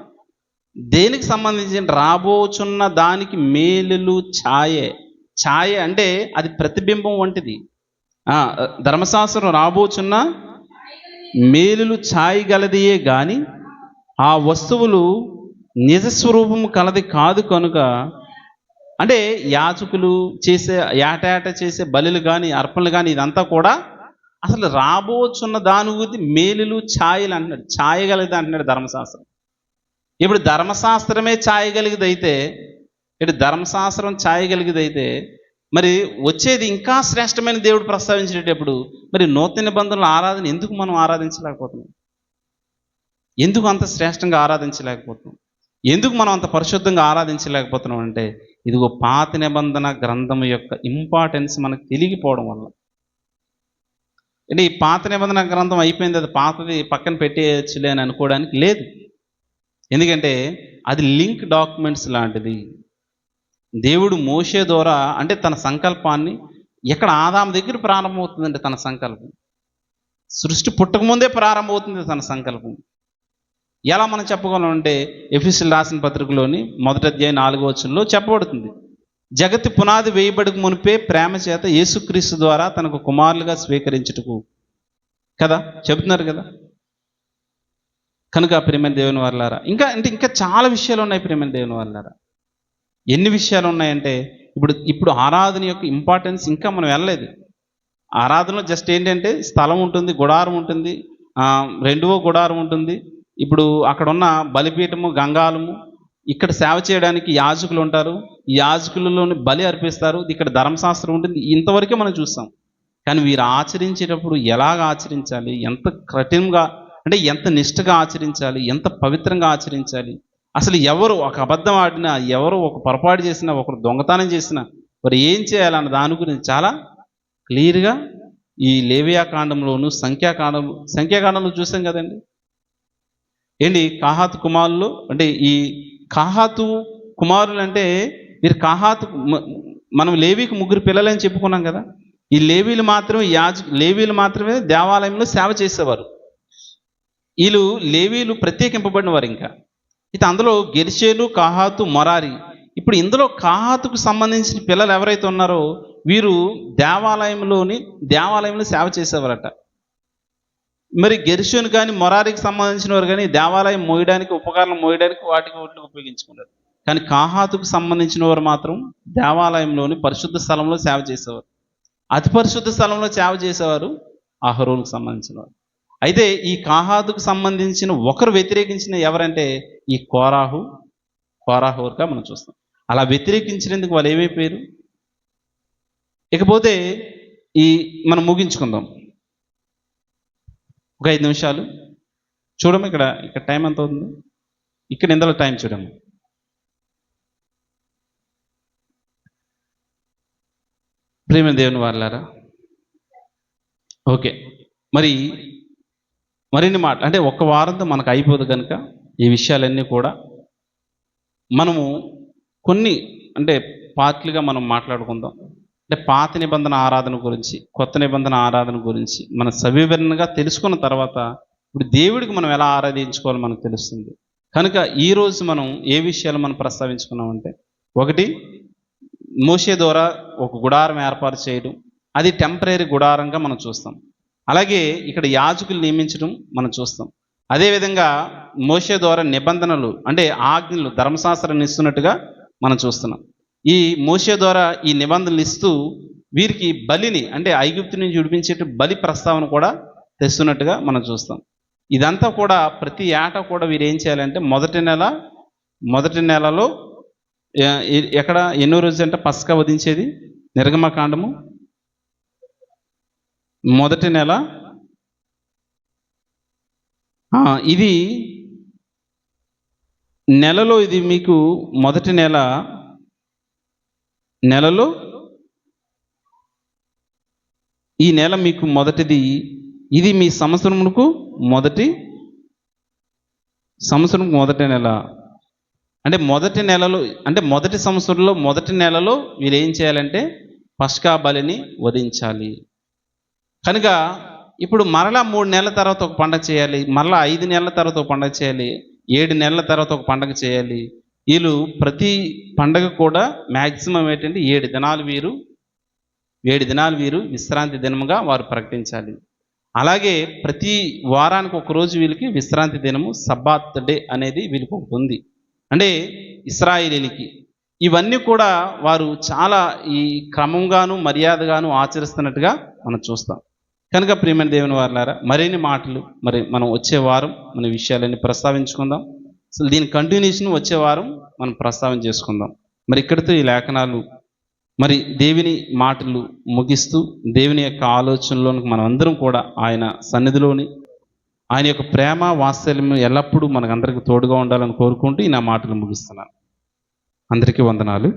దేనికి సంబంధించిన? రాబోచున్న దానికి మేలులు ఛాయ అంటే అది ప్రతిబింబం వంటిది. ధర్మశాస్త్రం రాబోచున్న మేలులు ఛాయగలదియే గాని ఆ వస్తువులు నిజస్వరూపము కలది కాదు కనుక, అంటే యాజకులు ఏటా చేసే బలులు కానీ అర్పణలు కానీ ఇదంతా కూడా అసలు రాబోచున్న దాని గురించి మేలులు ఛాయలు అంటున్నాడు. ఛాయగలిగితే అంటున్నాడు ధర్మశాస్త్రం. ఇప్పుడు ధర్మశాస్త్రమే ఛాయగలిగిదైతే మరి వచ్చేది ఇంకా శ్రేష్టమైన దేవుడు ప్రస్తావించేటప్పుడు మరి నూతన నిబంధనల ఆరాధన ఎందుకు మనం ఆరాధించలేకపోతున్నాం? ఎందుకు అంత శ్రేష్టంగా ఆరాధించలేకపోతున్నాం? ఎందుకు మనం అంత పరిశుద్ధంగా ఆరాధించలేకపోతున్నాం అంటే ఇదిగో పాత నిబంధన గ్రంథం యొక్క ఇంపార్టెన్స్ మనకు తెలియకపోవడం వల్ల. అంటే ఈ పాత నిబంధన గ్రంథం అయిపోయింది, అది పాతది పక్కన పెట్టేయచ్చులే అని అనుకోవడానికి లేదు. ఎందుకంటే అది లింక్ డాక్యుమెంట్స్ లాంటిది. దేవుడు మోషే ద్వారా అంటే తన సంకల్పాన్ని ఎక్కడ ఆదాము దగ్గర ప్రారంభమవుతుందంటే తన సంకల్పం సృష్టి పుట్టకముందే ప్రారంభమవుతుంది తన సంకల్పం. ఎలా మనం చెప్పగలం అంటే ఎఫెసీయులకు రాసిన పత్రికలోని 1వ అధ్యాయం 4వ వచనంలో చెప్పబడుతుంది, జగత్తు పునాది వేయబడక మునిపే ప్రేమ చేత యేసుక్రీస్తు ద్వారా తనకు కుమారులుగా స్వీకరించుటకు కదా చెబుతున్నారు కదా. కనుక ప్రియమైన దేవుని వారలారా, ఇంకా చాలా విషయాలు ఉన్నాయి ప్రియమైన దేవుని వారలారా. ఎన్ని విషయాలు ఉన్నాయంటే ఇప్పుడు ఆరాధన యొక్క ఇంపార్టెన్స్ ఇంకా మనం వెళ్ళలేదు. ఆరాధనలో జస్ట్ ఏంటంటే స్థలం ఉంటుంది, గుడారం ఉంటుంది, రెండవ గుడారం ఉంటుంది. ఇప్పుడు అక్కడ ఉన్న బలిపీఠము, గంగాలము, ఇక్కడ సేవ చేయడానికి యాజకులు ఉంటారు, ఈ యాజకులలోని బలి అర్పిస్తారు. ఇక్కడ ధర్మశాస్త్రం ఉంటుంది. ఇంతవరకే మనం చూస్తాం. కానీ వీరు ఆచరించేటప్పుడు ఎలాగ ఆచరించాలి, ఎంత కఠినంగా అంటే ఎంత నిష్ఠగా ఆచరించాలి, ఎంత పవిత్రంగా ఆచరించాలి, అసలు ఎవరు ఒక అబద్ధం ఆడినా, ఎవరు ఒక పొరపాటు చేసినా, ఒకరు దొంగతనం చేసినా మరి ఏం చేయాలన్న దాని గురించి చాలా క్లియర్గా ఈ లేవియా కాండంలోను సంఖ్యాకాండంలో చూసాం కదండి. కాహాతు కుమారులు అంటే ఈ కాహాతు కుమారులు అంటే వీరు మనం లేవీకి 3 పిల్లలని చెప్పుకున్నాం కదా. ఈ లేవీలు మాత్రమే దేవాలయంలో సేవ చేసేవారు. వీళ్ళు లేవీలు ప్రత్యేకింపబడిన వారు. ఇంకా అయితే అందులో గెర్షోను, కాహాతు, మొరారి. ఇప్పుడు ఇందులో కాహాతుకు సంబంధించిన పిల్లలు ఎవరైతే ఉన్నారో వీరు దేవాలయంలో సేవ చేసేవారట. మరి గెర్షోను కానీ మొరారికి సంబంధించిన వారు కానీ దేవాలయం మోయడానికి, ఉపకరణం మోయడానికి వాటికి ఉపయోగించుకున్నారు. కానీ కాహాతుకు సంబంధించిన వారు మాత్రం దేవాలయంలోని పరిశుద్ధ స్థలంలో సేవ చేసేవారు. అతి పరిశుద్ధ స్థలంలో సేవ చేసేవారు అహరోనుకు సంబంధించిన వారు. అయితే ఈ కాహాతుకు సంబంధించిన ఒకరు వ్యతిరేకించిన ఎవరంటే ఈ కోరాహుగా మనం చూస్తాం. అలా వ్యతిరేకించినందుకు వాళ్ళు ఏమైపోయారు? ఇకపోతే మనం ముగించుకుందాం. ఒక 5 నిమిషాలు చూడము. ఇక్కడ ఇక్కడ టైం ఎంత అవుతుంది? ఇక్కడ ఇందులో టైం చూడము. ప్రియమైన దేవుని వారలారా, ఓకే. మరిన్ని మాట అంటే ఒక్క వారంతో మనకు అయిపోదు కనుక ఈ విషయాలన్నీ కూడా మనము కొన్ని అంటే పార్ట్లుగా మనం మాట్లాడుకుందాం. అంటే పాత నిబంధన ఆరాధన గురించి, కొత్త నిబంధన ఆరాధన గురించి మన సవివరణగా తెలుసుకున్న తర్వాత ఇప్పుడు దేవుడికి మనం ఎలా ఆరాధించుకోవాలో మనకు తెలుస్తుంది. కనుక ఈరోజు మనం ఏ విషయాలు మనం ప్రస్తావించుకున్నామంటే, ఒకటి మోషే ద్వారా ఒక గుడారం ఏర్పాటు చేయడం, అది టెంపరీ గుడారంగా మనం చూస్తాం. అలాగే ఇక్కడ యాజకులు నియమించడం మనం చూస్తాం. అదేవిధంగా మోషే ద్వారా నిబంధనలు అంటే ఆజ్ఞలు ధర్మశాస్త్రాన్ని ఇస్తున్నట్టుగా మనం చూస్తున్నాం. ఈ మోషే ద్వారా ఈ నిబంధనలు ఇస్తూ వీరికి బలిని అంటే ఐగుప్తు నుంచి విడిపించేట బలి ప్రస్తావన కూడా తెస్తున్నట్టుగా మనం చూస్తాం. ఇదంతా కూడా ప్రతి ఏటా కూడా వీరు ఏం చేయాలంటే మొదటి నెలలో ఎక్కడ ఎన్నో రోజు అంటే పస్కా వధించేది నిర్గమకాండము మొదటి నెల. ఇది నెలలో ఇది మీకు మొదటి నెలలో ఈ నెల మీకు మొదటిది. ఇది మీ సంవత్సరమునకు మొదటి నెల. అంటే మొదటి నెలలో అంటే మొదటి సంవత్సరంలో మొదటి నెలలో వీళ్ళు ఏం చేయాలంటే పస్కా బలిని వధించాలి. కనుక ఇప్పుడు మరలా 3 నెలల తర్వాత ఒక పండగ చేయాలి, మరలా 5 నెలల తర్వాత ఒక పండగ చేయాలి, 7 నెలల తర్వాత ఒక పండగ చేయాలి. వీళ్ళు ప్రతి పండగ కూడా మ్యాక్సిమం ఏంటంటే 7 దినాలు వీరు విశ్రాంతి దినముగా వారు ప్రకటించాలి. అలాగే ప్రతి వారానికి ఒక రోజు వీళ్ళకి విశ్రాంతి దినము సబ్బాత్ డే అనేది వీళ్ళకి ఒకటి ఉంది. అంటే ఇశ్రాయేలీలకి ఇవన్నీ కూడా వారు చాలా ఈ క్రమంగాను మర్యాదగాను ఆచరిస్తున్నట్టుగా మనం చూస్తాం. కనుక ప్రియమైన దేవుని వారలారా, మరిన్ని మాటలు మనం వచ్చే వారం మన విషయాలన్నీ ప్రస్తావించుకుందాం. అసలు దీని కంటిన్యూషన్ వచ్చే వారం మనం ప్రస్తావన చేసుకుందాం. ఇక్కడితో ఈ లేఖనాలు దేవుని మాటలు ముగిస్తూ దేవుని యొక్క ఆలోచనలోనికి మనం అందరం కూడా ఆయన సన్నిధిలోని ఆయన యొక్క ప్రేమ వాత్సల్యం ఎల్లప్పుడూ మనకందరికీ తోడుగా ఉండాలని కోరుకుంటూ నా మాటలు ముగిస్తున్నాను. అందరికీ వందనాలు.